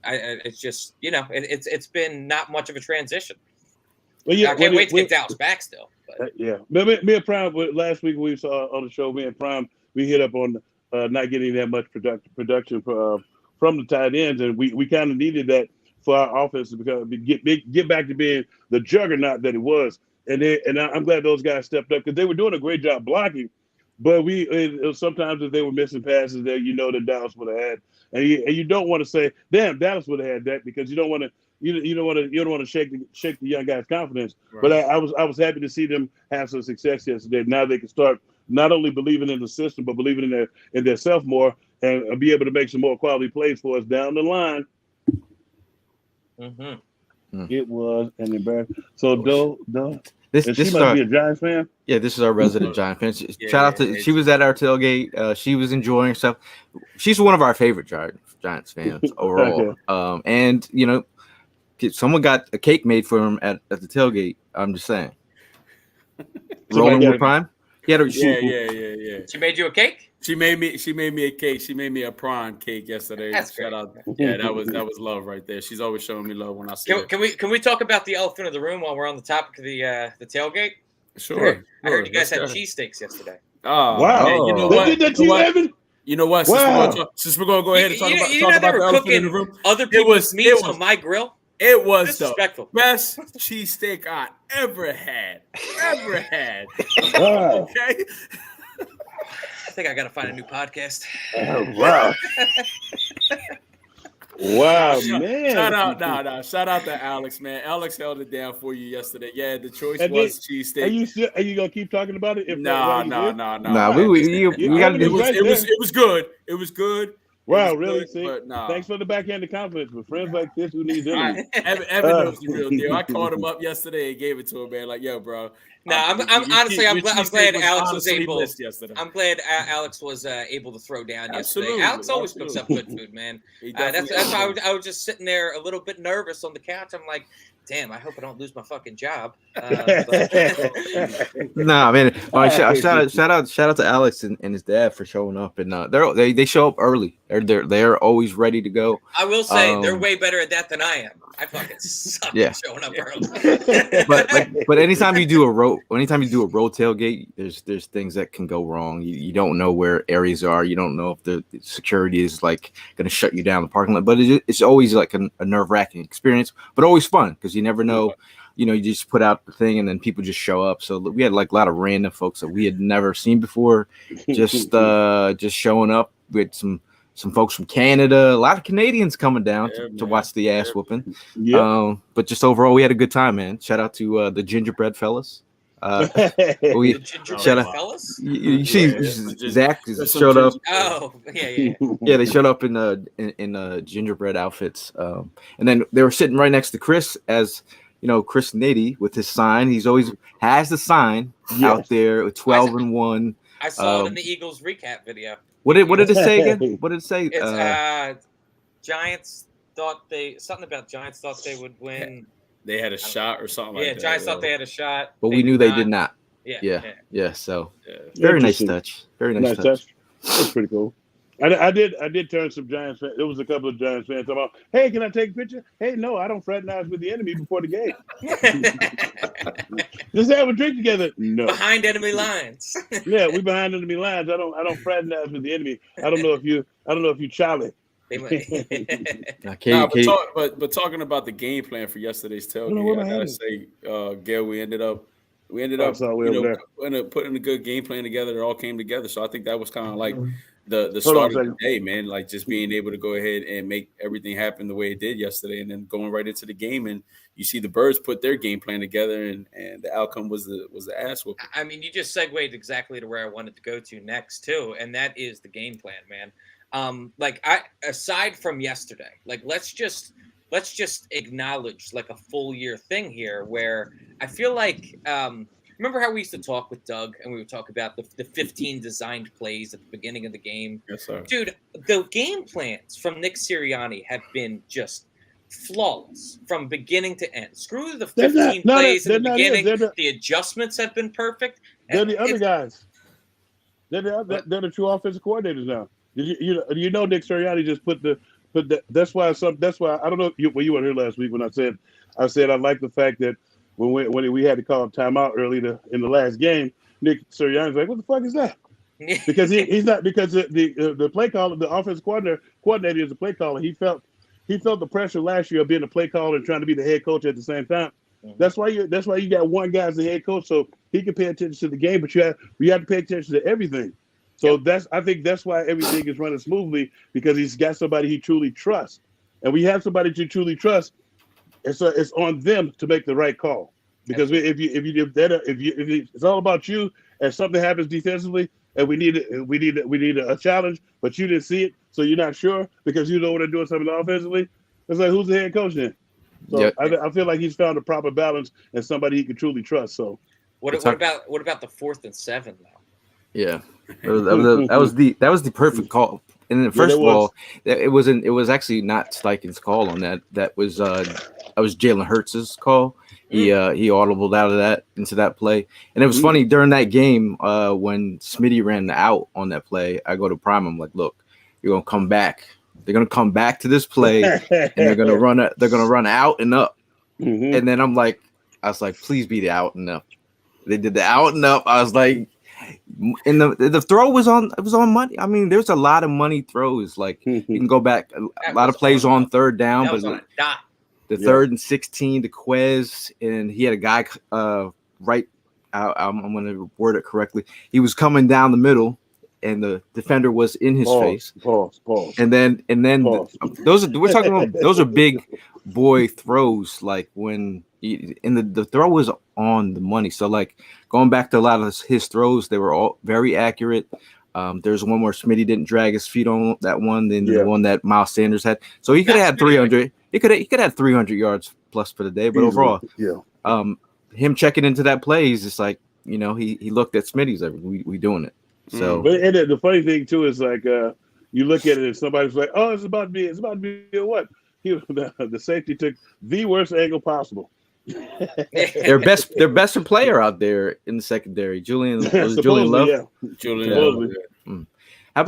It's just, you know, it's been not much of a transition. Well, I can't wait to get Dallas back still. But. Me and Prime, last week we saw on the show, me and Prime, we hit up on not getting that much production from the tight ends, and we kind of needed that for our offense to get back to being the juggernaut that it was. And I'm glad those guys stepped up because they were doing a great job blocking. But sometimes if they were missing passes there, you know that Dallas would have had, and you don't want to say, damn, Dallas would have had that because you don't want to. You don't want to shake the young guys' confidence. Right. But I was happy to see them have some success yesterday. Now they can start not only believing in the system, but believing in their self more and be able to make some more quality plays for us down the line. Mm-hmm. It was an embarrassment. So Doe, This must be a Giants fan. Yeah, this is our resident Giant fan. Shout out to she was at our tailgate. She was enjoying herself. She's one of our favorite Giants fans overall. Okay. And you know. Someone got a cake made for him at the tailgate. I'm just saying. Rolling with Prime. Yeah. She made you a cake? She made me a cake. She made me a prawn cake yesterday. That's Shout out. Yeah, that was love right there. She's always showing me love when I see her. Can we talk about the elephant in the room while we're on the topic of the tailgate? Sure. I heard you guys had cheesesteaks yesterday. Oh wow! Man, you know what? They did that to you, Evan? You know what? Since we're gonna go ahead and talk about the elephant in the room. Other people's meats on my grill. It was the best cheesesteak I ever had. Wow. Okay. I think I got to find a new podcast. Oh, wow. Wow, man. Shout out to Alex, man. Alex held it down for you yesterday. Yeah, the choice was cheesesteak. Are you gonna keep talking about it? No. It was good. It was good. Wow, really? Good, Thanks for the backhanded confidence with friends like this who need them. Evan knows the real deal. I called him up yesterday and gave it to him, man. Like, yo, bro. I'm glad Alex was able. I'm glad Alex was able to throw down yesterday. Alex always cooks up good food, man. That's why I was just sitting there a little bit nervous on the couch. I'm like, damn, I hope I don't lose my fucking job. Nah, man. Shout out to Alex and his dad for showing up, and they show up early. They're always ready to go. I will say they're way better at that than I am. I fucking suck at showing up early. but anytime you do a road tailgate, there's things that can go wrong. You don't know where areas are. You don't know if the security is like going to shut you down the parking lot. But it's always like a nerve-wracking experience, but always fun because you never know. You know, you just put out the thing and then people just show up. So we had like a lot of random folks that we had never seen before, just showing up with some folks from Canada, a lot of Canadians coming down to watch the ass whooping. Yeah. But just overall, we had a good time, man. Shout out to the gingerbread fellas. Shout out, fellas. You see, Zach showed up. Oh, yeah. Yeah, they showed up in gingerbread outfits, and then they were sitting right next to Chris, as you know, Chris Nitty with his sign. He's always has the sign out there with 12-1. I saw it in the Eagles recap video. What did it say again? What did it say? It's Giants thought Giants thought they would win. They had a shot or something like that. Yeah, Giants thought they had a shot. But we knew they did not. Yeah. So very nice touch. Very nice touch. That's pretty cool. I did turn some Giants fans. There was a couple of Giants fans talking about, hey, can I take a picture? Hey, no, I don't fraternize with the enemy before the game. Just have a drink together. No. Behind enemy lines. Yeah, we behind enemy lines. I don't fraternize with the enemy. I don't know if you Charlie. They might. But talking about the game plan for yesterday's tailgate, I gotta say, Gail, we ended up, putting a good game plan together. It all came together, so I think that was kind of like the start of the day, man. Like just being able to go ahead and make everything happen the way it did yesterday, and then going right into the game, and you see the Birds put their game plan together, and the outcome was the ass whooping. I mean, you just segued exactly to where I wanted to go to next too, and that is the game plan, man. Aside from yesterday, like let's just acknowledge like a full year thing here where I feel like remember how we used to talk with Doug and we would talk about the 15 designed plays at the beginning of the game? Yes, sir. Dude, the game plans from Nick Sirianni have been just flawless from beginning to end. Screw the 15 plays in the beginning. The adjustments have been perfect. They're the other guys. They're the true offensive coordinators now. You know Nick Sirianni just put the that's why I don't know you weren't here last week when I said I like the fact that when we had to call a timeout early in the last game, Nick Sirianni's like, what the fuck is that? Because he's not, because the play caller, the offensive coordinator is the play caller. He felt the pressure last year of being a play caller and trying to be the head coach at the same time. Mm-hmm. That's why you got one guy as the head coach, so he can pay attention to the game, but you have to pay attention to everything. So I think that's why everything is running smoothly, because he's got somebody he truly trusts, and we have somebody to truly trust. It's on them to make the right call, because if it's all about you and something happens defensively and we need a challenge, but you didn't see it, so you're not sure because you know what they're doing something offensively. It's like, who's the head coach then? So I feel like he's found a proper balance and somebody he can truly trust. So what about the 4th and 7 though? Yeah, that was the perfect call. And then first of all, it was actually not Steichen's call on that. That was Jalen Hurts' call. He audibled out of that into that play. And it was funny during that game when Smitty ran out on that play. I go to Prime. I'm like, look, you're gonna come back. They're gonna come back to this play, and they're gonna run out and up. Mm-hmm. And then I was like, please be the out and up. They did the out and up. I was like. And the throw was on money. I mean, there's a lot of money throws. Like you can go back a lot of plays on third down, but the 3rd and 16 to Quez, and he had a guy right. I'm going to word it correctly. He was coming down the middle, and the defender was in his face. Pause. And then we're talking about those are big boy throws. Like when the throw was on the money. So like going back to a lot of his throws, they were all very accurate. There's one where Smitty didn't drag his feet on that one, then the one that Miles Sanders had. So he could have had 300. He could have 300 yards plus for the day. But overall, him checking into that play, he's just like, he looked at Smitty's like, we doing it. So, but the funny thing too is like you look at it and somebody's like, oh, it's about to be a what? The safety took the worst angle possible. their best player out there in the secondary, Julian Love. Yeah. Julian Love. How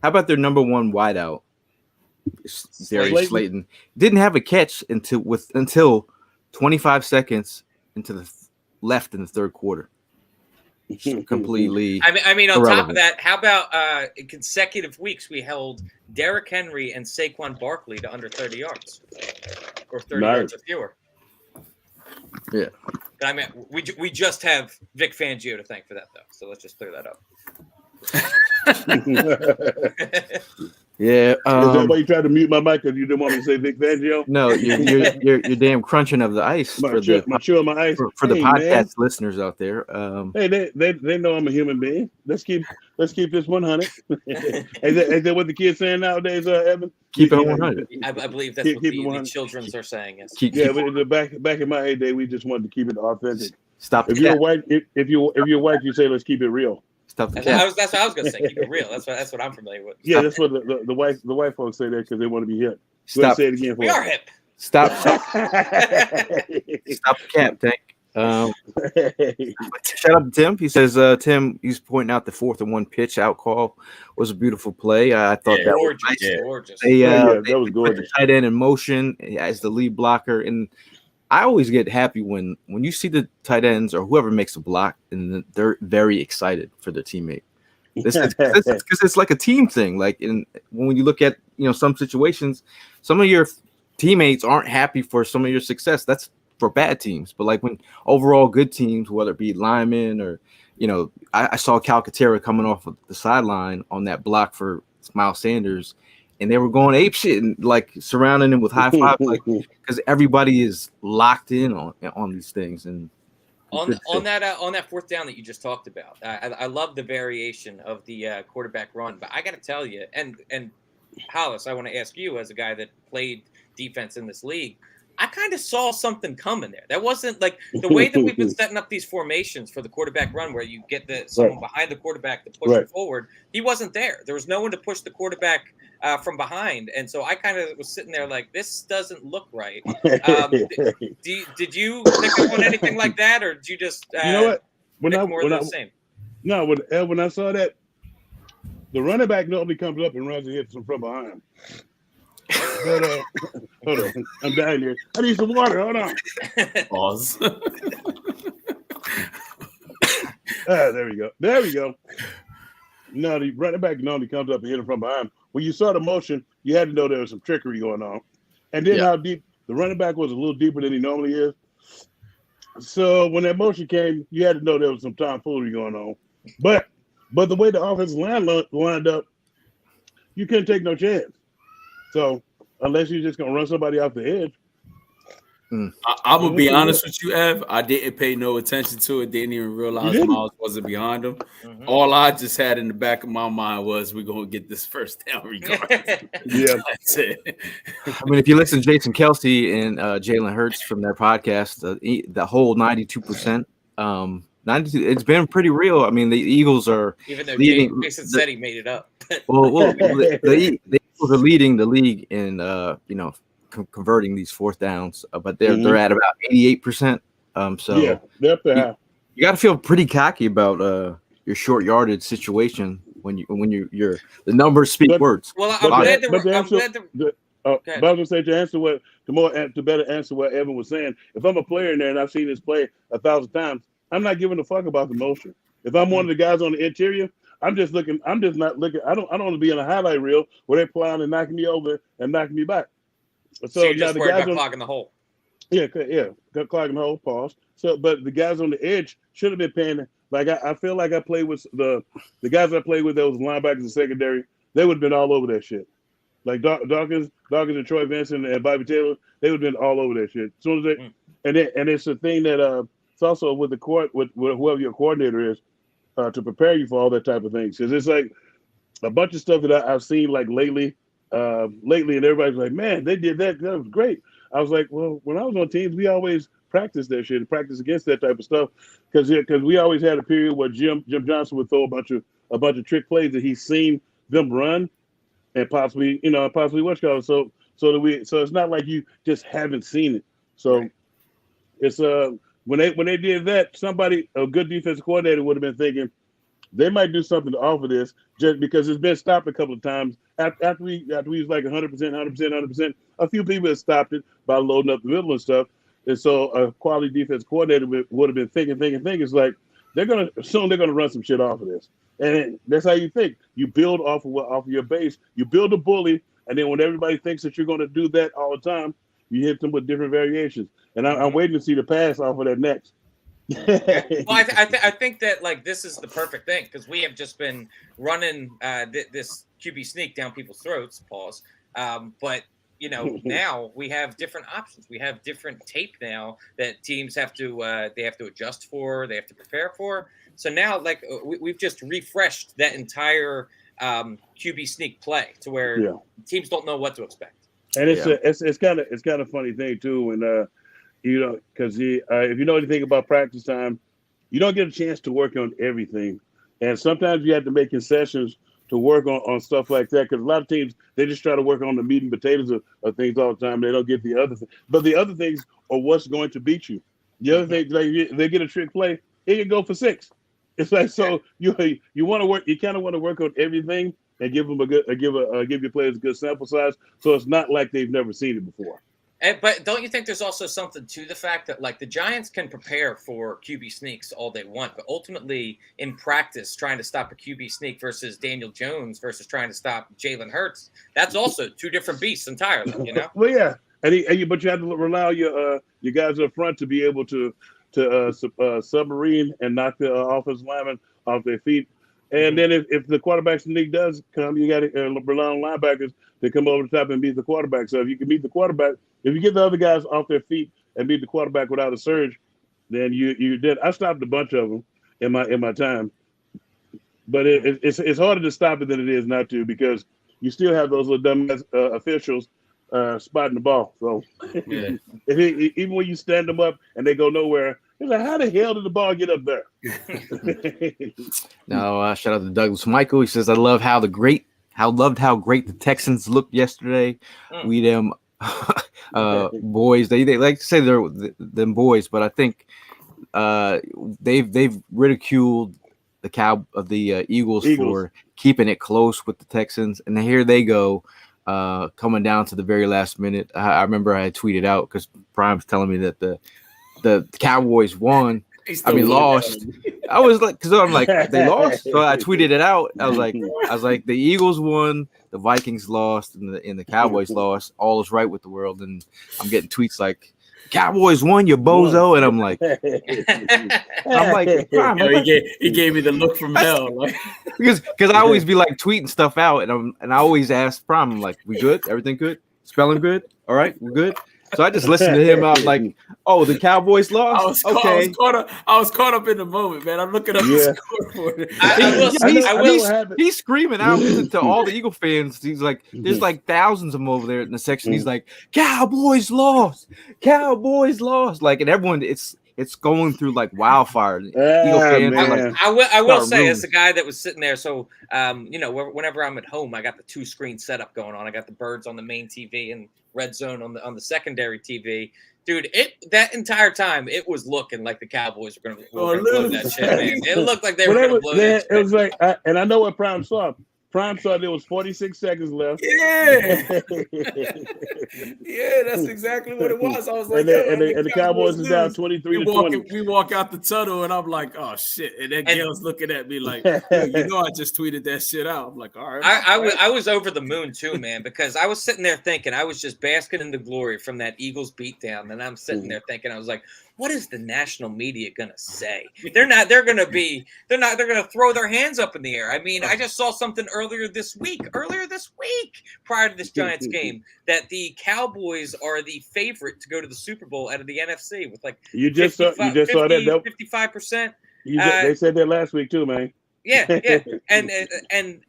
about their number one wideout, Darius Slayton? Didn't have a catch until 25 seconds into the left in the third quarter. Completely. I mean, on top of that, how about in consecutive weeks we held Derrick Henry and Saquon Barkley to under 30 yards or 30 yards or fewer. Yeah. But I mean, we just have Vic Fangio to thank for that, though. So let's just clear that up. Yeah. Is that why you tried to mute my mic because you didn't want me to say Vic Fangio? No, you're damn crunching of the ice for the podcast listeners out there. Hey, they know I'm a human being. Let's keep this 100. Is that what the kids saying nowadays, Evan? Keep it 100. I believe that's what the children's are saying. Yes. But back in my heyday, we just wanted to keep it authentic. Stop. If you're white, if you're white, you say let's keep it real. That's what I was going to say. Keep it real. That's what I'm familiar with. Yeah, that's what the white folks say that because they want to be hip. Stop. Say it again. We are hip. Stop. Stop the cap, Tank. Shout out to Tim. He says, Tim, he's pointing out the 4th and 1 pitch out call was a beautiful play. I thought that was nice. Gorgeous. That was gorgeous. Put the tight end in motion as the lead blocker, and I always get happy when you see the tight ends or whoever makes a block and they're very excited for their teammate. Because it's like a team thing. Like when you look at some situations, some of your teammates aren't happy for some of your success. That's for bad teams. But like when overall good teams, whether it be linemen or I saw Calcaterra coming off of the sideline on that block for Miles Sanders, and they were going ape shit and like surrounding him with high five, like because everybody is locked in on these things. And on that fourth down that you just talked about, I love the variation of the quarterback run. But I got to tell you, and Hollis, I want to ask you as a guy that played defense in this league, I kind of saw something coming there. That wasn't like the way that we've been setting up these formations for the quarterback run, where you get someone behind the quarterback to push it forward. He wasn't there. There was no one to push the quarterback from behind, and so I kind of was sitting there like, this doesn't look right. Did you pick up on anything like that, or did you just what? When the same? No, when I saw that, the running back normally comes up and runs and hits him from behind. But hold on, I'm dying here. I need some water. Hold on. Pause. There we go. No, the running back normally comes up and hit him from behind. When you saw the motion, you had to know there was some trickery going on. And then how deep the running back was, a little deeper than he normally is. So when that motion came, you had to know there was some tomfoolery going on. But the way the offensive line lined up, you couldn't take no chance. So unless you're just gonna run somebody off the edge. I'm gonna be honest with you, Ev. I didn't pay no attention to it. Didn't even realize Miles wasn't behind him. Mm-hmm. All I just had in the back of my mind was we're gonna get this first down regardless. That's it. I mean, if you listen to Jason Kelsey and Jalen Hurts from their podcast, the whole 92%, 92, it's been pretty real. I mean, the Eagles are even though Jason said he made it up. well, the Eagles are leading the league in converting these fourth downs, but they're at about 88%. So they're up there. You got to feel pretty cocky about your short yardage situation when you're the numbers speak words. Well, I'm glad that I was gonna say to better answer what Evan was saying. If I'm a player in there and I've seen this play 1,000 times, I'm not giving a fuck about the motion. If I'm one of the guys on the interior, I'm just not looking. I don't want to be in a highlight reel where they're plowing and knocking me over and knocking me back. So you're just worried about clogging the hole. Yeah, clogging the hole. Pause. So, but the guys on the edge should have been paying. Like I feel like I played with the guys I played with, those linebackers and secondary. They would have been all over that shit. Like Dawkins and Troy Vincent and Bobby Taylor, they would have been all over that shit. As soon as they, and it's a thing that it's also with with whoever your coordinator is to prepare you for all that type of things. Because it's like a bunch of stuff that I've seen like lately, and everybody's like, man, they did that. That was great. I was like, well, when I was on teams, we always practiced that shit and practice against that type of stuff. Because we always had a period where Jim Johnson would throw a bunch of trick plays that he's seen them run and possibly what's called. So it's not like you just haven't seen it. So it's when they did that, a good defensive coordinator would have been thinking they might do something to offer this, just because it's been stopped a couple of times. After we was like 100%, a few people had stopped it by loading up the middle and stuff. And so a quality defense coordinator would have been thinking. It's like they're gonna run some shit off of this, and that's how you think. You build off of your base. You build a bully, and then when everybody thinks that you're going to do that all the time, you hit them with different variations. And I'm waiting to see the pass off of that next. Well, I think that like this is the perfect thing, because we have just been running this QB sneak down people's throats. Pause. But now we have different options. We have different tape now that teams have to adjust for. They have to prepare for. So now, like we've just refreshed that entire QB sneak play to where teams don't know what to expect. And it's kind of a funny thing too when. Because if you know anything about practice time, you don't get a chance to work on everything. And sometimes you have to make concessions to work on stuff like that. Because a lot of teams, they just try to work on the meat and potatoes of things all the time. They don't get the other things. But the other things are what's going to beat you. The other things, like they get a trick play, it can go for 6. It's like, so you want to work, you kind of want to work on everything and give them give your players a good sample size. So it's not like they've never seen it before. But don't you think there's also something to the fact that like the Giants can prepare for QB sneaks all they want, but ultimately in practice, trying to stop a QB sneak versus Daniel Jones versus trying to stop Jalen Hurts, that's also two different beasts entirely. You know? Well, yeah, but you have to rely on your guys up front to be able to submarine and knock the offensive linemen off their feet. And then if the quarterback sneak does come, you got to rely on linebackers to come over the top and beat the quarterback. So if you can beat the quarterback, if you get the other guys off their feet and beat the quarterback without a surge, then you did. I stopped a bunch of them in my time, but it's harder to stop it than it is not to, because you still have those little dumbass officials spotting the ball. So even when you stand them up and they go nowhere, it's like, how the hell did the ball get up there? Now, shout out to Douglas Michael. He says, "I love how great the Texans looked yesterday. We them boys. They like to say they're them boys, but I think they've ridiculed the Eagles for keeping it close with the Texans, and here they go." Coming down to the very last minute. I remember I had tweeted out because Prime's telling me that the Cowboys won. Lost. I was like, because I'm like, they lost. So I tweeted it out. I was like, the Eagles won, the Vikings lost, and the Cowboys lost. All is right with the world. And I'm getting tweets like, Cowboys won, you bozo. And I'm like, Prime, he gave me the look from hell. Like. because I always be like tweeting stuff out, and I always ask Prime, I'm like, we good? Everything good? Spelling good? All right, we're good. So I just listened to him. I'm like, oh, the Cowboys lost. I was caught up in the moment, man. I'm looking up the scoreboard. He's screaming out to all the Eagle fans. He's like, there's like thousands of them over there in the section. He's like, Cowboys lost. Like, and everyone, it's going through like wildfire. Eagle fans are like, I will say, as a guy that was sitting there, so whenever I'm at home, I got the 2-screen setup going on. I got the birds on the main TV and Red Zone on the secondary TV. Dude, that entire time it was looking like the Cowboys were going to blow that shit, man. It looked like they were going to blow that shit. It was like, and I know what Prime saw. Prime saw there was 46 seconds left. Yeah, that's exactly what it was. I was like, and the Cowboys is down 23-20. We walk out the tunnel, and I'm like, oh shit! And then Gail's looking at me like, I just tweeted that shit out. I'm like, all right. I was over the moon too, man, because I was sitting there thinking I was just basking in the glory from that Eagles beatdown, and I'm sitting there thinking I was like, what is the national media gonna say? They're gonna throw their hands up in the air. I mean, I just saw something earlier this week, prior to this Giants game, that the Cowboys are the favorite to go to the Super Bowl out of the NFC with like you just saw that 55%. They said that last week too, man. Yeah, and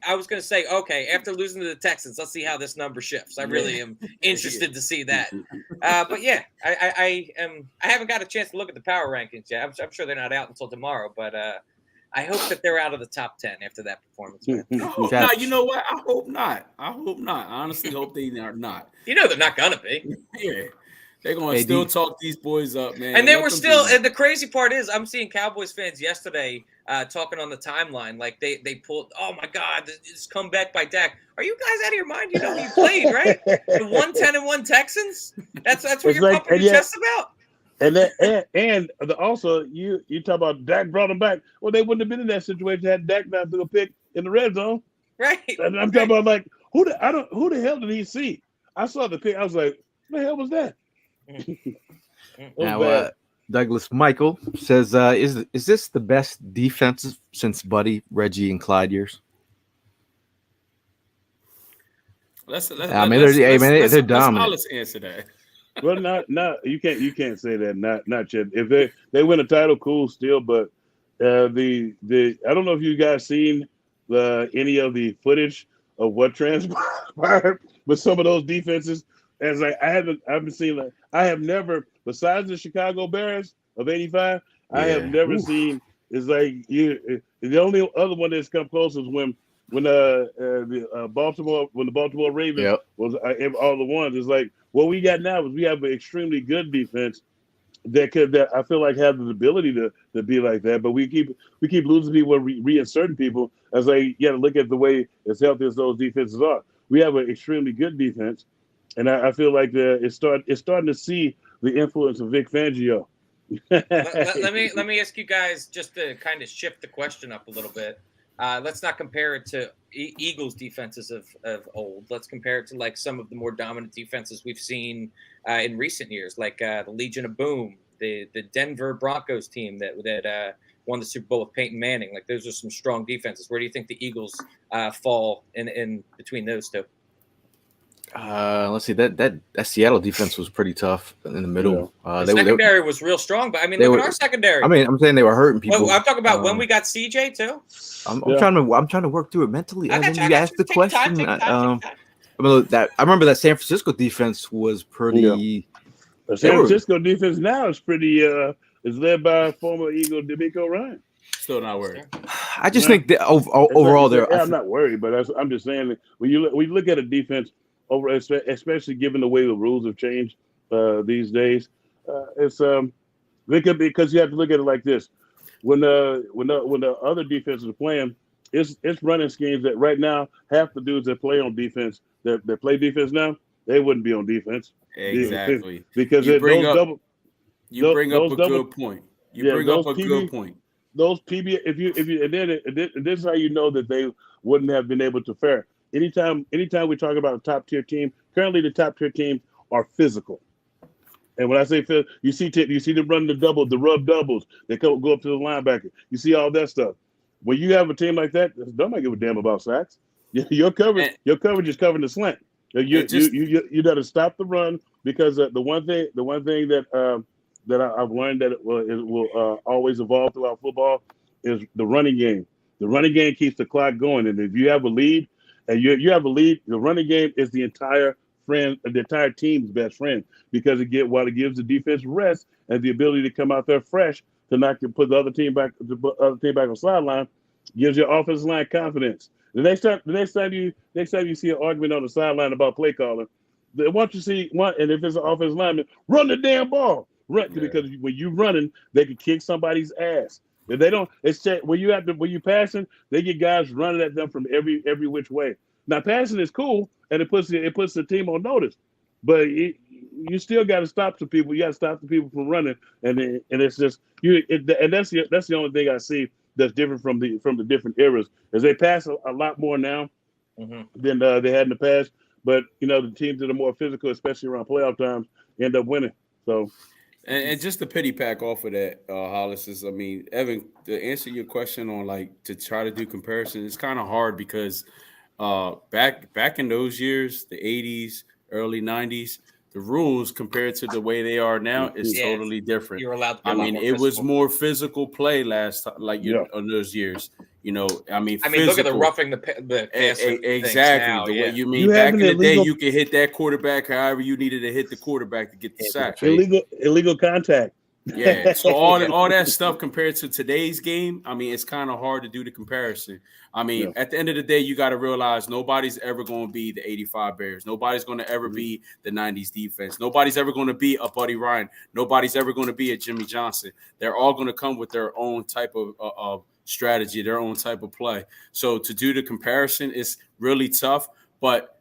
I was going to say, okay, after losing to the Texans, let's see how this number shifts. I really am interested to see that. But yeah, I haven't got a chance to look at the power rankings yet. I'm sure they're not out until tomorrow, but I hope that they're out of the top 10 after that performance. You know what? I hope not. I honestly hope they are not. They're not going to be. Yeah. They're going to still talk these boys up, man. And they were still – and the crazy part is I'm seeing Cowboys fans yesterday talking on the timeline like they pulled – oh, my God, this comeback by Dak. Are you guys out of your mind? You know who you played, right? The 110-1 Texans? That's what you're pumping your chest about? And also you talk about Dak brought them back. Well, they wouldn't have been in that situation had Dak not threw a pick in the red zone. Right. And I'm talking about like who the hell did he see? I saw the pick. I was like, what the hell was that? Now, Douglas Michael says, "Is this the best defense since Buddy, Reggie, and Clyde years?" They're dominant. Let's answer that. Well, not you can't say that. Not yet. If they win a title, cool, still. But the I don't know if you guys seen any of the footage of what transpired with some of those defenses. As like I haven't seen like I have never, besides the Chicago Bears of '85, I have never seen. It's like the only other one that's come close is when the Baltimore Ravens was all the ones. It's like what we got now is we have an extremely good defense that I feel like have the ability to be like that, but we keep losing people and reinserting people. As like you got to look at the way as healthy as those defenses are. We have an extremely good defense. and I feel like it's starting to see the influence of Vic Fangio. Let me ask you guys just to kind of shift the question up a little bit. Let's not compare it to Eagles defenses of old. Let's compare it to like some of the more dominant defenses we've seen in recent years, like the Legion of Boom, the Denver Broncos team that won the Super Bowl with Peyton Manning. Like those are some strong defenses. Where do you think the Eagles fall in between those two? Let's see, that Seattle defense was pretty tough in the middle. The secondary was real strong, but I mean, look at our secondary. I mean, I'm saying they were hurting people. Well, I'm talking about when we got CJ too. I'm trying to work through it mentally. I got you. You asked the question. I remember that San Francisco defense was pretty. The San Francisco defense now is pretty. Is led by former Eagle DeMeco Ryan. Still not worried. I just think that overall, I'm not worried, but I'm just saying that when you look at a defense. Especially given the way the rules have changed these days, it's because you have to look at it like this: when the other defenses are playing, it's running schemes that right now half the dudes that play on defense that play defense now they wouldn't be on defense exactly because you bring up a good point. Those PB if you and then this is how you know that they wouldn't have been able to fare. Anytime we talk about a top tier team, currently the top tier teams are physical. And when I say physical, you see them running the rub doubles. They go up to the linebacker. You see all that stuff. When you have a team like that, don't give a damn about sacks. Your coverage is covering the slant. You got to stop the run because the one thing that I've learned that it will always evolve throughout football is the running game. The running game keeps the clock going, and if you have a lead. And you have a lead. The running game is the entire team's best friend because it gives the defense rest and the ability to come out there fresh to put the other team back on the sideline, gives your offensive line confidence. The next time you see an argument on the sideline about play calling, once you see one, and if it's an offensive lineman, run the damn ball, because when you running, they can kick somebody's ass. If they don't, when you passing, they get guys running at them from every which way. Now passing is cool, and it puts the team on notice, but you still got to stop some people. You got to stop the people from running, and it's just and that's the only thing I see that's different from the different eras, is they pass a lot more now than they had in the past. But the teams that are more physical, especially around playoff times, end up winning. So. And just to pity pack off of that, Hollis, is, I mean, Evan, to answer your question on to try to do comparison, it's kind of hard because back in those years, the 80s, early 90s, the rules compared to the way they are now is totally different. You're allowed to it was more physical play last time, on those years. Look at the roughing the passer. Exactly. The way you mean back in the day, you could hit that quarterback however you needed to hit the quarterback to get the sack. Illegal contact. Yeah. So all that stuff compared to today's game, it's kind of hard to do the comparison. At the end of the day, you got to realize nobody's ever going to be the 85 Bears. Nobody's going to ever be the 90s defense. Nobody's ever going to be a Buddy Ryan. Nobody's ever going to be a Jimmy Johnson. They're all going to come with their own type of strategy, their own type of play. So to do the comparison is really tough, but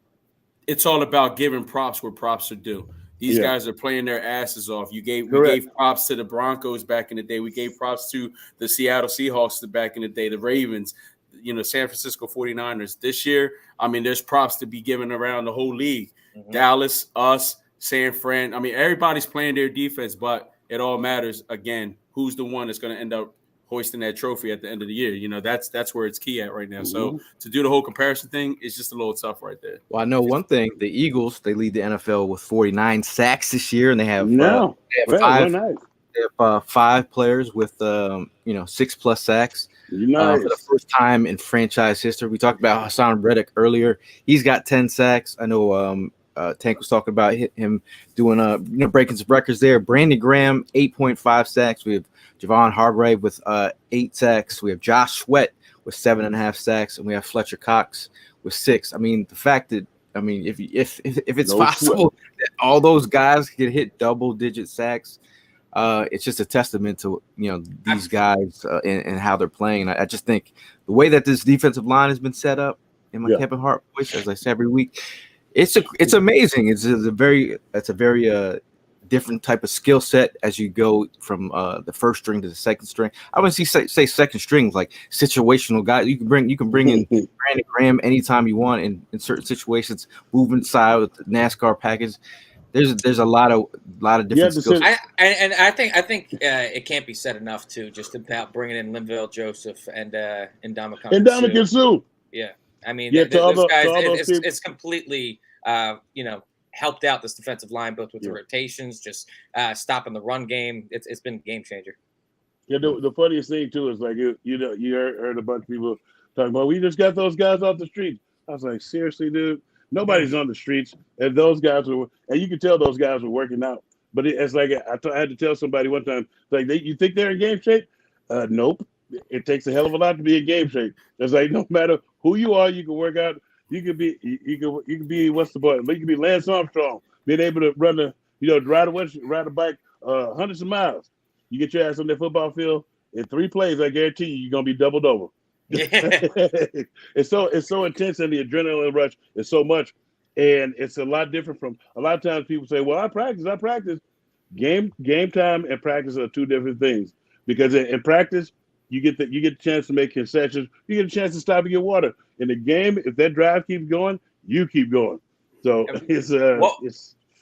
it's all about giving props where props are due. These guys are playing their asses off. We gave props to the Broncos back in the day. We gave props to the Seattle Seahawks back in the day, the Ravens, San Francisco 49ers. This year, there's props to be given around the whole league. Dallas, us, San Fran. Everybody's playing their defense, but it all matters, again, who's the one that's going to end up hoisting that trophy at the end of the year. That's where it's key at right now. So to do the whole comparison thing is just a little tough right there. Well, I know one thing: the Eagles, they lead the NFL with 49 sacks this year, and they have five players with 6+ sacks for the first time in franchise history. We talked about Hassan Reddick earlier; he's got 10 sacks. I know Tank was talking about him doing breaking some records there. Brandon Graham 8.5 sacks. We have Javon Hargrave with 8 sacks. We have Josh Sweat with 7.5 sacks, and we have Fletcher Cox with 6. The fact that if it's possible that all those guys can hit double-digit sacks, it's just a testament to these guys and how they're playing. And I just think the way that this defensive line has been set up, in my Kevin Hart voice, as I say every week, It's amazing. It's a very different type of skill set as you go from the first string to the second string. I wouldn't say second string, like situational guy. You can bring in Brandon Graham anytime you want in certain situations. Move inside with the NASCAR package. There's a lot of different skills. I think it can't be said enough too, just about bringing in Linval Joseph and Ndamukong Suh. Yeah, I mean, Yeah, those guys, it's completely helped out this defensive line, both with the rotations, just stopping the run game. It's been a game changer. Yeah, the funniest thing too is like you heard a bunch of people talking about, we just got those guys off the street. I was like, seriously, dude, nobody's on the streets, and those guys were, and you could tell those guys were working out. But it's like I had to tell somebody one time, like, you think they're in game shape? Nope. It takes a hell of a lot to be in game shape. It's like no matter who you are, you can work out. You can be what's the boy? You can be Lance Armstrong, being able to run ride a bike hundreds of miles. You get your ass on that football field in 3 plays, I guarantee you're gonna be doubled over. Yeah. It's so intense, and the adrenaline rush is so much, and it's a lot different from a lot of times people say, well, I practice. Game time and practice are 2 different things, because in practice you get the chance to make concessions, you get a chance to stop and get water. In the game, if that drive keeps going, you keep going. So it's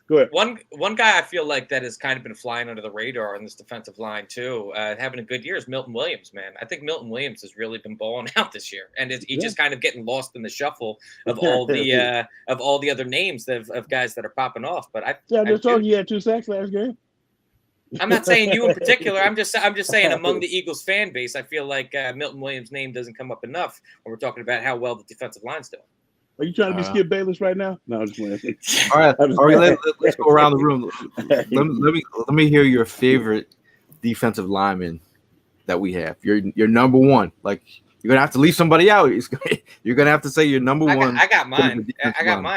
go ahead. One guy I feel like that has kind of been flying under the radar on this defensive line too, having a good year, is Milton Williams, man. I think Milton Williams has really been balling out this year, and he's just kind of getting lost in the shuffle of all the other names of guys that are popping off. But he had 2 sacks last game. I'm not saying you in particular. I'm just saying among the Eagles fan base, I feel like Milton Williams' name doesn't come up enough when we're talking about how well the defensive line's doing. Are you trying to be Skip Bayless right now? No, I'm just playing. All right. Let's go around the room. Let me hear your favorite defensive lineman that we have. Your number one. Like, you're gonna have to leave somebody out. You're gonna have to say your number one. I got mine.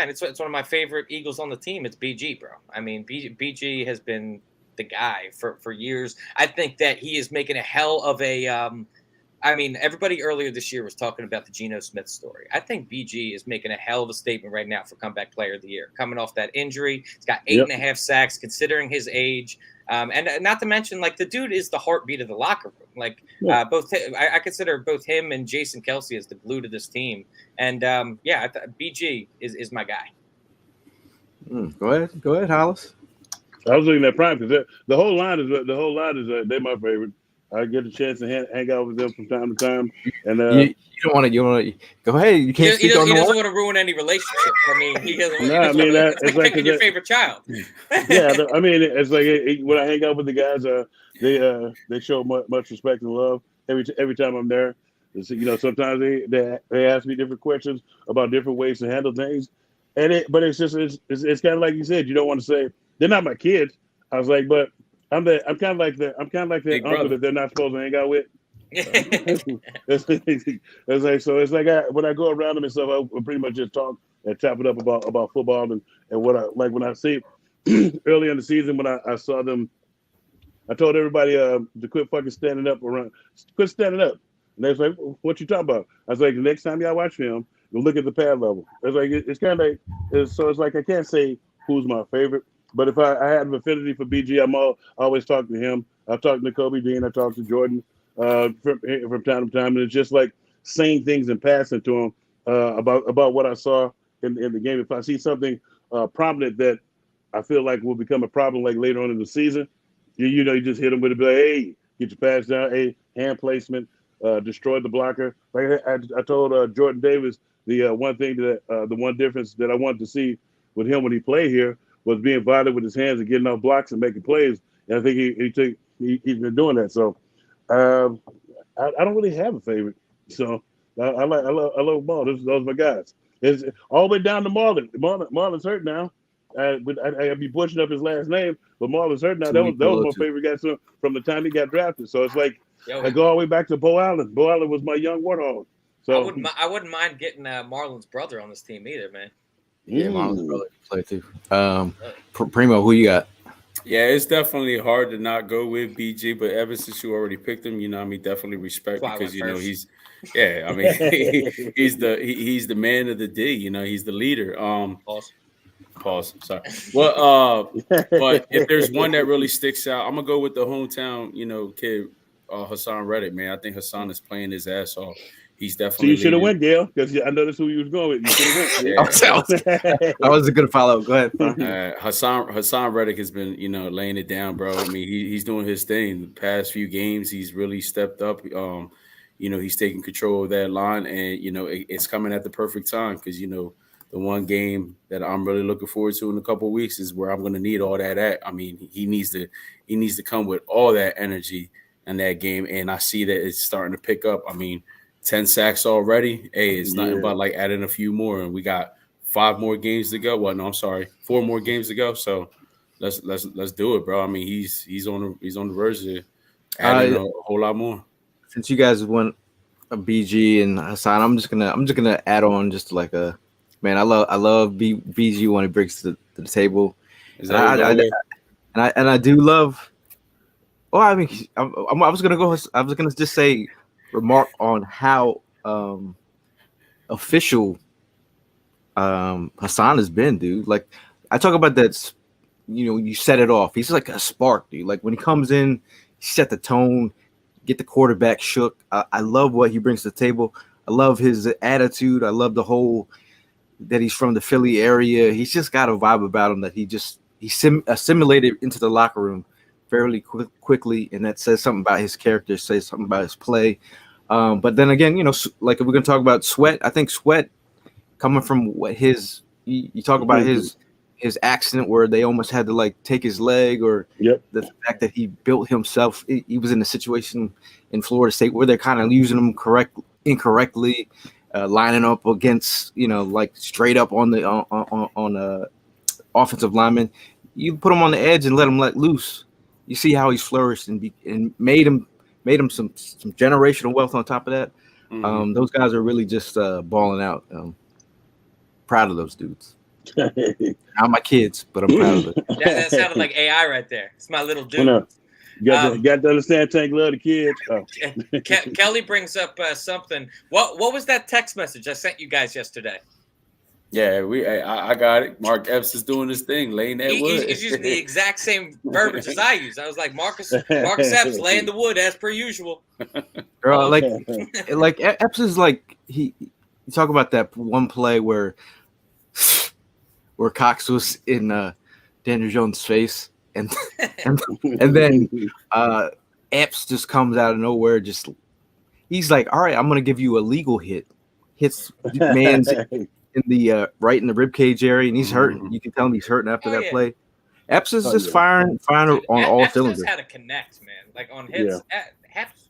It's one of my favorite Eagles on the team. It's BG, bro. I mean, BG has been the guy for years. I think that he is making a hell of a everybody earlier this year was talking about the Geno Smith story. I think BG is making a hell of a statement right now for comeback player of the year. Coming off that injury, he's got 8.5 sacks, considering his age. And not to mention, like, the dude is the heartbeat of the locker room. Like, I consider both him and Jason Kelsey as the glue to this team. And BG is my guy. Go ahead, Hollis. I was looking at prime because the whole line is they're my favorite. I get a chance to hang out with them from time to time, and you don't want to go ahead. You can't. He doesn't want to ruin any relationships. I mean, it's like picking your favorite child. Yeah, I mean, it's like when I hang out with the guys, they show much respect and love every time I'm there. Sometimes they ask me different questions about different ways to handle things, but it's kind of like you said. You don't want to say they're not my kids. I was like, but I'm kind of like that uncle that they're not supposed to hang out with. It's like when I go around them and stuff, I pretty much just talk and chop it up about football and what I like. When I see early in the season when I saw them, I told everybody to quit fucking standing up. Quit standing up. And they was like, "What you talking about?" I was like, "The next time y'all watch film, you'll look at the pad level." It's like it's kind of like it's like I can't say who's my favorite. But if I had an affinity for BG, I'm always talking to him. I've talked to Kobe Dean. I talked to Jordan from time to time. And it's just like saying things and passing to him about what I saw in the game. If I see something prominent that I feel like will become a problem like later on in the season, you just hit him with it. Be like, hey, get your pass down. Hey, hand placement. Destroy the blocker. Like I told Jordan Davis, the one difference that I wanted to see with him when he played here was being violent with his hands and getting off blocks and making plays. And I think he's been doing that. So I don't really have a favorite. So I love Ball. Those are my guys. It's all the way down to Marlon. Marlon's hurt now. I'd be butchering up his last name, but Marlon's hurt now. That was my favorite guy from the time he got drafted. So it's like I go all the way back to Bo Allen. Bo Allen was my young warthog. So I wouldn't mind getting Marlon's brother on this team either, man. Yeah, Marlon's brother play too. Primo, who you got? Yeah, it's definitely hard to not go with BG, but ever since you already picked him, definitely respect because he's he's the man of the day. He's the leader. Pause. Sorry. Well, but if there's one that really sticks out, I'm gonna go with the hometown, kid, Hassan Reddick. Man, I think Hassan is playing his ass off. He's So definitely you should have leading. went, Gail, because I know that's who you was going with. You should have went. See? I was a good follow. Go ahead. Hassan Reddick has been, laying it down, bro. I mean, he's doing his thing. The past few games, he's really stepped up. He's taking control of that line, and it's coming at the perfect time because the one game that I'm really looking forward to in a couple of weeks is where I'm going to need all that at. I mean, he needs to come with all that energy in that game, and I see that it's starting to pick up. I mean, 10 sacks already. Hey, it's nothing but like adding a few more, and we got 5 more games to go. Well, no, I'm sorry, 4 more games to go. So let's do it, bro. I mean, he's on the verge of adding a whole lot more. Since you guys went a BG and Hassan, I'm just gonna add on just like a man. I love BG when he brings to the table. And I do love. Well, I mean, I was gonna just say remark on how official Hassan has been, dude. Like I talk about that. You set it off. He's like a spark, dude. Like when he comes in, he set the tone. Get the quarterback shook. I love what he brings to the table. I love his attitude. I love the whole that he's from the Philly area. He's just got a vibe about him that he assimilated into the locker room fairly quickly, and that says something about his character, says something about his play. But then again, like if we're gonna talk about Sweat, I think Sweat coming from what you talk about his accident where they almost had to like take his leg, or the fact that he built himself. He was in a situation in Florida State where they're kind of using him incorrectly, lining up against like straight up on the offensive lineman. You put him on the edge and let him let loose. You see how he's flourished and made him some generational wealth on top of that. Those guys are really just balling out. Proud of those dudes. Not my kids, but I'm proud of it. That sounded like AI right there. It's my little dude. No. You got to understand, Tank love the kids. Oh. Kelly brings up something. What was that text message I sent you guys yesterday? Yeah, I got it. Mark Epps is doing his thing, laying that wood. He's using the exact same verbiage as I use. I was like, Marcus Epps laying the wood as per usual. Girl, like Epps is like you talk about that one play where Cox was in Daniel Jones' face, and then Epps just comes out of nowhere. He's like, "All right, I'm gonna give you a legal hit." Hits man's in the right in the rib cage area, and he's hurting. You can tell him he's hurting after that play. Epps is just firing on all cylinders. Epps had to connect, man. Like on hits, Epps.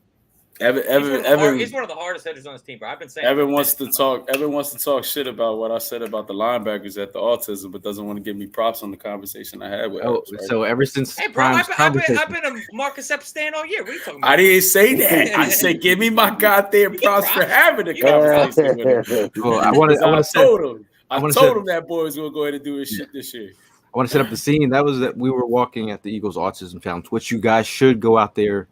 He's one of the hardest hitters on this team, bro. I've been saying. Evan wants to talk shit about what I said about the linebackers at the autism, but doesn't want to give me props on the conversation I had with. Epps, right? So ever since, hey, bro, I've been a Marcus Epps stand all year. What are you talking about? I didn't say that. I said give me my goddamn props for having the conversation with him. Well, I told him that boy was gonna go ahead and do his shit this year. I want to set up the scene. That was that we were walking at the Eagles Autism Challenge, which you guys should go out there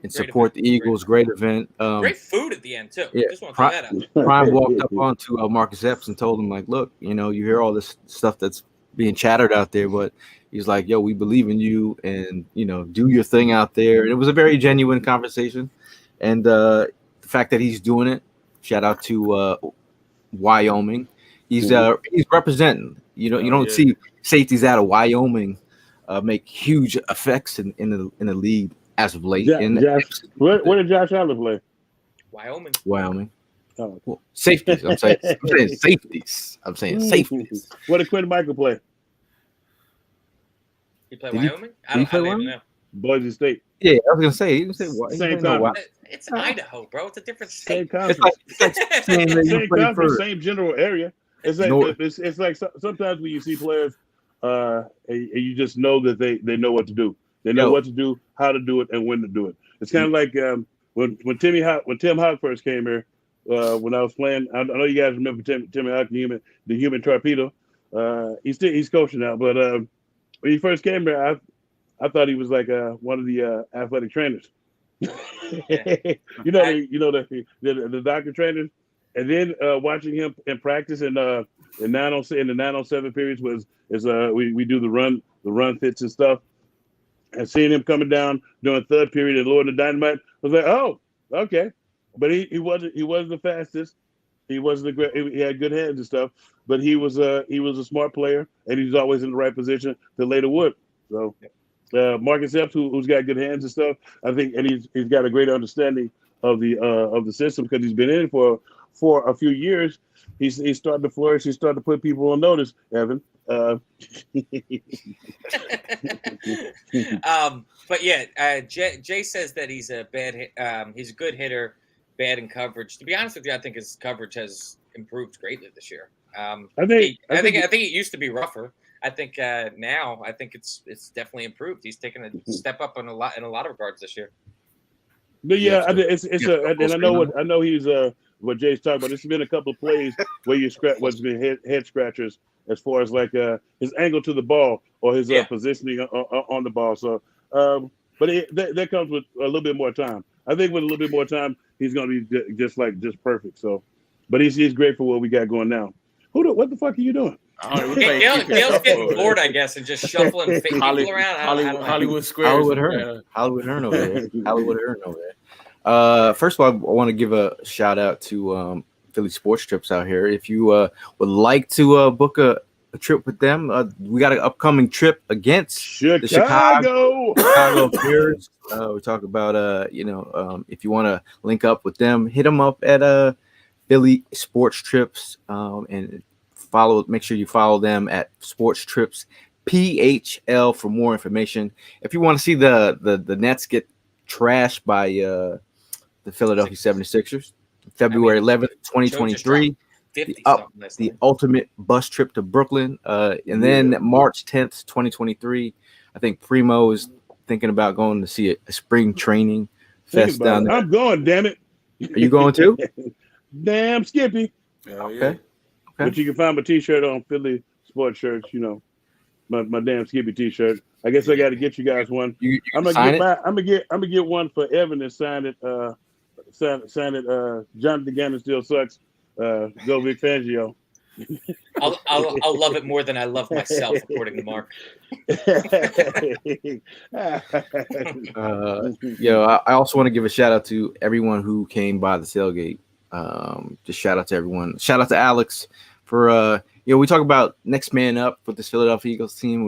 and support the Eagles. Great event. Great food at the end too. Yeah, just want to throw that out. Prime walked up onto Marcus Epps and told him, like, look, you hear all this stuff that's being chattered out there, but he's like, yo, we believe in you, and do your thing out there. And it was a very genuine conversation, and the fact that he's doing it. Shout out to Wyoming. He's representing. You don't see safeties out of Wyoming make huge effects in the league as of late. Where did Josh Allen play? Wyoming. Oh. Well, safeties. I'm saying safeties. Safeties. Where did Quentin Michael play? He played Wyoming? I don't even know. Boise State. Yeah, I was gonna say he didn't say what. Same conference. It's Idaho, bro. It's a different state. Same conference. Same conference, same general area. It's like sometimes when you see players, and you just know that they know what to do. They know what to do, how to do it, and when to do it. It's kind of like when Tim Hawk first came here. When I was playing, I know you guys remember Timmy Hawk, the human torpedo. He's coaching now, but when he first came here, I thought he was like one of the athletic trainers. The doctor trainers. and then watching him in practice in the 907 periods we do the run fits and stuff, and seeing him coming down during third period and loading the dynamite, I was like, oh, okay. But he wasn't the fastest. He wasn't he had good hands and stuff, but he was a smart player, and he's always in the right position to lay the wood. So Marcus Epps, who's got good hands and stuff, I think, and he's got a great understanding of the system because he's been in it for a few years. He's starting to flourish. He's starting to put people on notice, Evan. But yeah, Jay says that he's a he's a good hitter, bad in coverage. To be honest with you, I think his coverage has improved greatly this year. I think it used to be rougher. I think now it's definitely improved. He's taken a step up in a lot of regards this year. But yeah, and I know he's what Jay's talking about. There's been a couple of plays where what's been head scratchers as far as like his angle to the ball or his positioning on the ball. So, but that comes with a little bit more time. I think with a little bit more time, he's going to be just perfect. So, but he's great for what we got going now. What the fuck are you doing? Gail's getting bored, I guess, and just shuffling people around. Hollywood Squares. Hollywood Hearn over there. First of all, I want to give a shout out to Philly Sports Trips out here. If you would like to book a trip with them, we got an upcoming trip against the Chicago Bears. We talk about if you want to link up with them, hit them up at Philly Sports Trips and make sure you follow them at Sports Trips PHL for more information. If you want to see the Nets get trashed by the Philadelphia 76ers, February 11th, 2023, the ultimate bus trip to Brooklyn. And then March 10th, 2023, I think Primo is thinking about going to see a spring training fest down there. I'm going, damn it. Are you going too? Damn Skippy. Okay. But you can find my T-shirt on Philly Sports Shirts. My damn Skippy T-shirt. I guess I got to get you guys one. I'm gonna get one for Evan and sign it. Jonathan Gannon still sucks. Go Vic Fangio. I'll love it more than I love myself, according to Mark. I also want to give a shout out to everyone who came by the tailgate. Just shout out to everyone. Shout out to Alex for we talk about next man up with this Philadelphia Eagles team.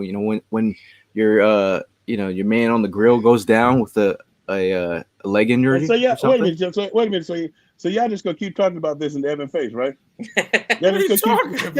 When your your man on the grill goes down with a leg injury. So wait a minute. So y'all just gonna keep talking about this in Evan's face, right? What are you talking about?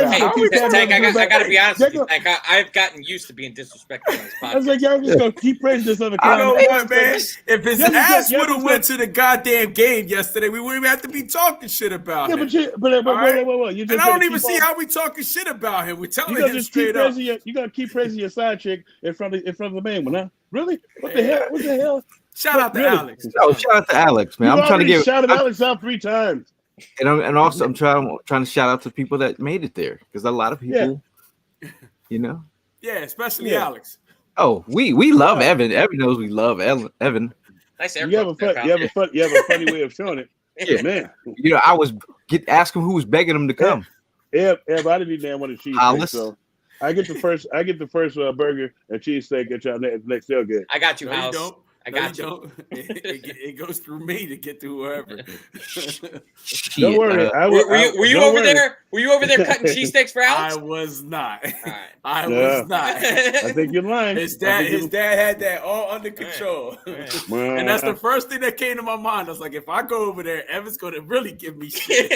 Tank, I gotta be honest with you, Tank. I've gotten used to being disrespected on this podcast. I was like, y'all just gonna keep praising this other. I know what, man. If his ass would have went to the goddamn game yesterday, we wouldn't even have to be talking shit about him. But wait. And I don't even see how we talking shit about him. We're telling him straight up. You gotta keep praising your side chick in front of the main one, huh? Really? What the hell? What the hell? Shout out to Alex. Oh, shout out to Alex, man. I'm trying to give Alex out 3 times. And also I'm trying to shout out to people that made it there because a lot of people, Yeah, especially Alex. Oh, we love Evan. Evan knows we love Evan. Nice. You have a funny way of showing it. Yeah, man. I was ask him who was begging him to come. I didn't even damn want a cheesesteak, so I get the first burger and cheesesteak at y'all next tailgate. I got you, no, House. You don't. I got you. It goes through me to get to whoever. Don't worry. Were you over there? Were you over there cutting cheesesteaks for Alex? I was not. Right. I was not. I think you're lying. His dad had that all under control. Right. And that's the first thing that came to my mind. I was like, if I go over there, Evan's going to really give me shit.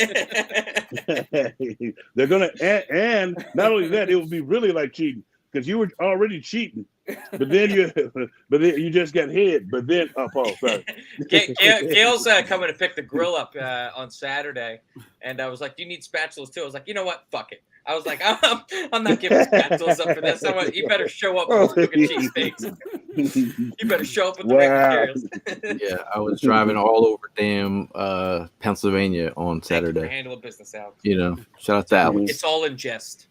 They're going to, and not only that, it will be really like cheating because you were already cheating. But then you just got hit. But then, sorry. Gail's coming to pick the grill up on Saturday, and I was like, "Do you need spatulas too?" I was like, "You know what? Fuck it." I was like, "I'm not giving spatulas up for this. You better show up with cooking cheesesteaks. You better show up with the right materials." Yeah, I was driving all over damn Pennsylvania on Saturday. Handle of business, Alex. Shout out to Alex. It's all in jest.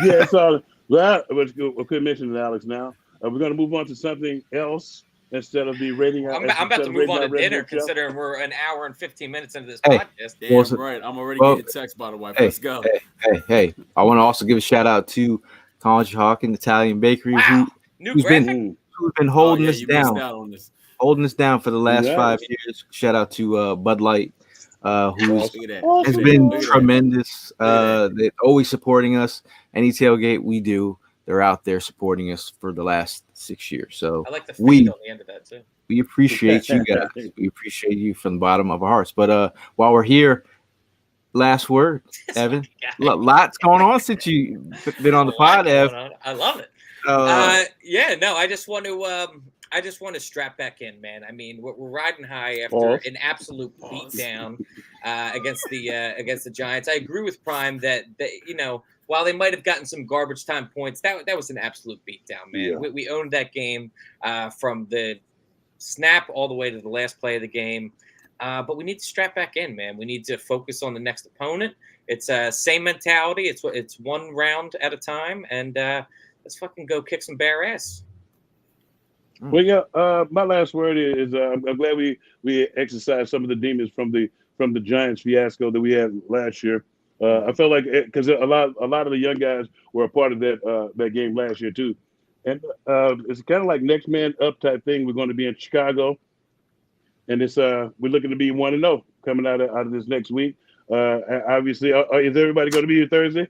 Yeah, it's all. Well, we couldn't mention it, Alex. Now we're going to move on to something else. instead of the rating. I'm about to move on to dinner, considering we're an hour and 15 minutes into this podcast. Damn right. I'm already getting text by the wife. Let's go. Hey. I want to also give a shout out to College Hawk and Italian Bakery, who's been holding us down. Holding us down for the last 5 years. Shout out to Bud Light, who has been tremendous. They're always supporting us. Any tailgate we do, they're out there supporting us for the last 6 years. So I like the fade on the end of that too. We appreciate you guys. We appreciate you from the bottom of our hearts. But while we're here, last word, Evan. Lots going on since you've been on the pod, Ev. I love it. I just want to strap back in, man. I mean, we're riding high after an absolute beatdown against the Giants. I agree with Prime that while they might have gotten some garbage time points, that was an absolute beatdown, man. Yeah. We owned that game from the snap all the way to the last play of the game. But we need to strap back in, man. We need to focus on the next opponent. It's same mentality. It's one round at a time, and let's fucking go kick some bare ass. Well, yeah. My last word is I'm glad we exercised some of the demons from the Giants fiasco that we had last year. I felt like because a lot of the young guys were a part of that game last year too, and it's kind of like next man up type thing. We're going to be in Chicago, and it's we're looking to be 1-0 coming out of this next week. Obviously, is everybody going to be here Thursday?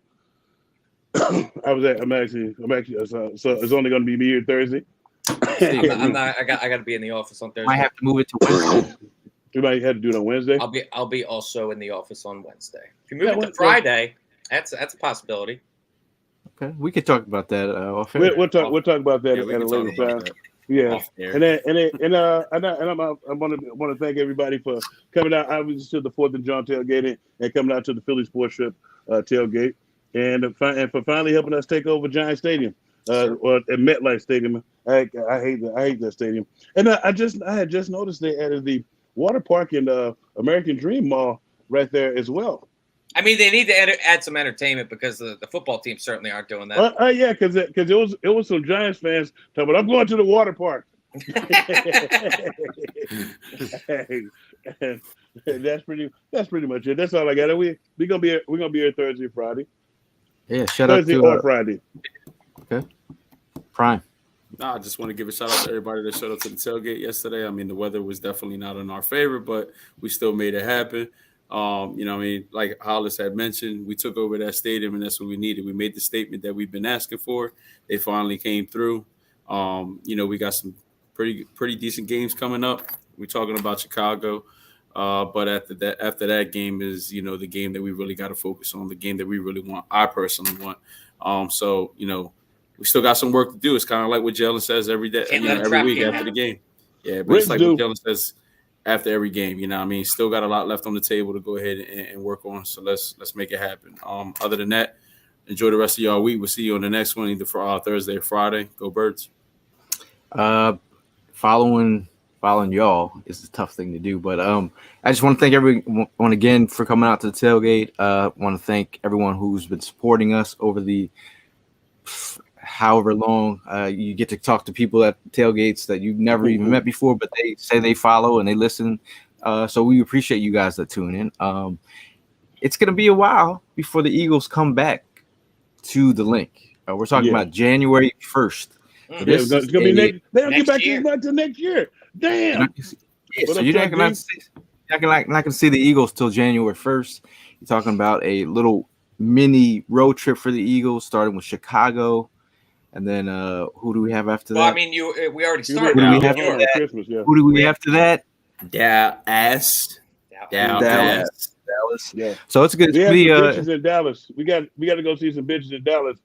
I'm actually. So it's only going to be me here Thursday. I'm not. I got to be in the office on Thursday. I have to move it to Wednesday. You might have to do it on Wednesday. I'll be also in the office on Wednesday. If you move it to Friday, that's a possibility. Okay, we could talk about that. We'll talk about that at a later time. Yeah, I want to thank everybody for coming out, obviously, to the 4th and Jawn tailgate and coming out to the Philly Sports Trip tailgate, and for finally helping us take over Giant Stadium or at MetLife Stadium. I hate that stadium. And I had just noticed they added the water park in American Dream Mall right there as well. I mean, they need to add some entertainment because the football team certainly aren't doing that. Yeah, because it was some Giants fans talking about, I'm going to the water park. That's pretty much it. That's all I got. We're gonna be here Thursday, Friday. Yeah, Thursday or Friday. Okay, Prime. I just want to give a shout out to everybody that showed up to the tailgate yesterday. I mean, the weather was definitely not in our favor, but we still made it happen. Like Hollis had mentioned, we took over that stadium, and that's what we needed. We made the statement that we've been asking for. They finally came through. We got some pretty decent games coming up. We're talking about Chicago, but after that game is the game that we really got to focus on, the game that we really want. I personally want. We still got some work to do. It's kind of like what Jalen says every day, every week after the game. Yeah, but it's like what Jalen says after every game. Still got a lot left on the table to go ahead and work on. So let's make it happen. Other than that, enjoy the rest of y'all week. We'll see you on the next one, either for Thursday or Friday. Go Birds. Following y'all is a tough thing to do, but I just want to thank everyone again for coming out to the tailgate. Want to thank everyone who's been supporting us over the however long. You get to talk to people at tailgates that you've never even met before, but they say they follow and they listen. So we appreciate you guys that tune in. It's going to be a while before the Eagles come back to the link. We're talking about January 1st. So it's going to be next. They don't get back to next year. Damn. So you're not going to see the Eagles till January 1st. You're talking about a little mini road trip for the Eagles, starting with Chicago. And then who do we have after that? Well, I mean, we already started. Who do we have after that? Christmas, yeah. Who do we have after that? Dallas. Yeah. So it's good. We have some bitches in Dallas. We got to go see some bitches in Dallas,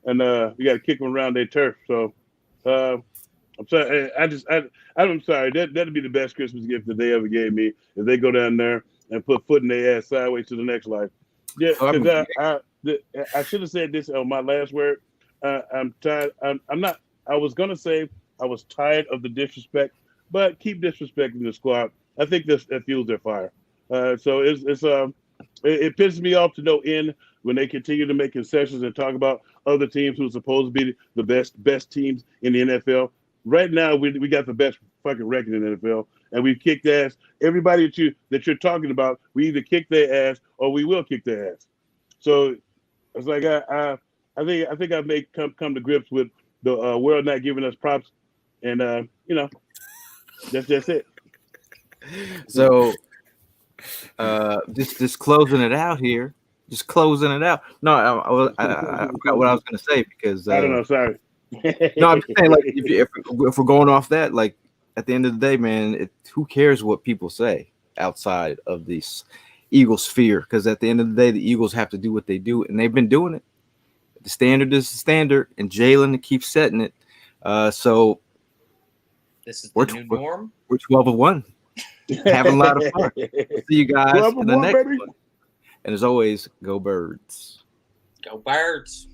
and we got to kick them around their turf. So I'm sorry. I'm sorry. That'd be the best Christmas gift that they ever gave me if they go down there and put foot in their ass sideways to the next life. Yeah, because I should have said this on my last word. I'm tired. I'm not. I was gonna say I was tired of the disrespect, but keep disrespecting the squad. I think that fuels their fire. So it pisses me off to no end when they continue to make concessions and talk about other teams who are supposed to be the best teams in the NFL. right now we got the best fucking record in the NFL, and we've kicked ass. Everybody that you're talking about, we either kick their ass or we will kick their ass. So it's like I think I've made come to grips with the world not giving us props, and that's it. So just closing it out here. Just closing it out. No, I forgot what I was going to say because I don't know. Sorry. no, I'm just saying like if we're going off that, like at the end of the day, man, who cares what people say outside of this Eagles sphere? Because at the end of the day, the Eagles have to do what they do, and they've been doing it. The standard is the standard, and Jalen keeps setting it. So this is the new norm. We're 12-1, having a lot of fun. See you guys in the next one. And as always, go Birds. Go Birds.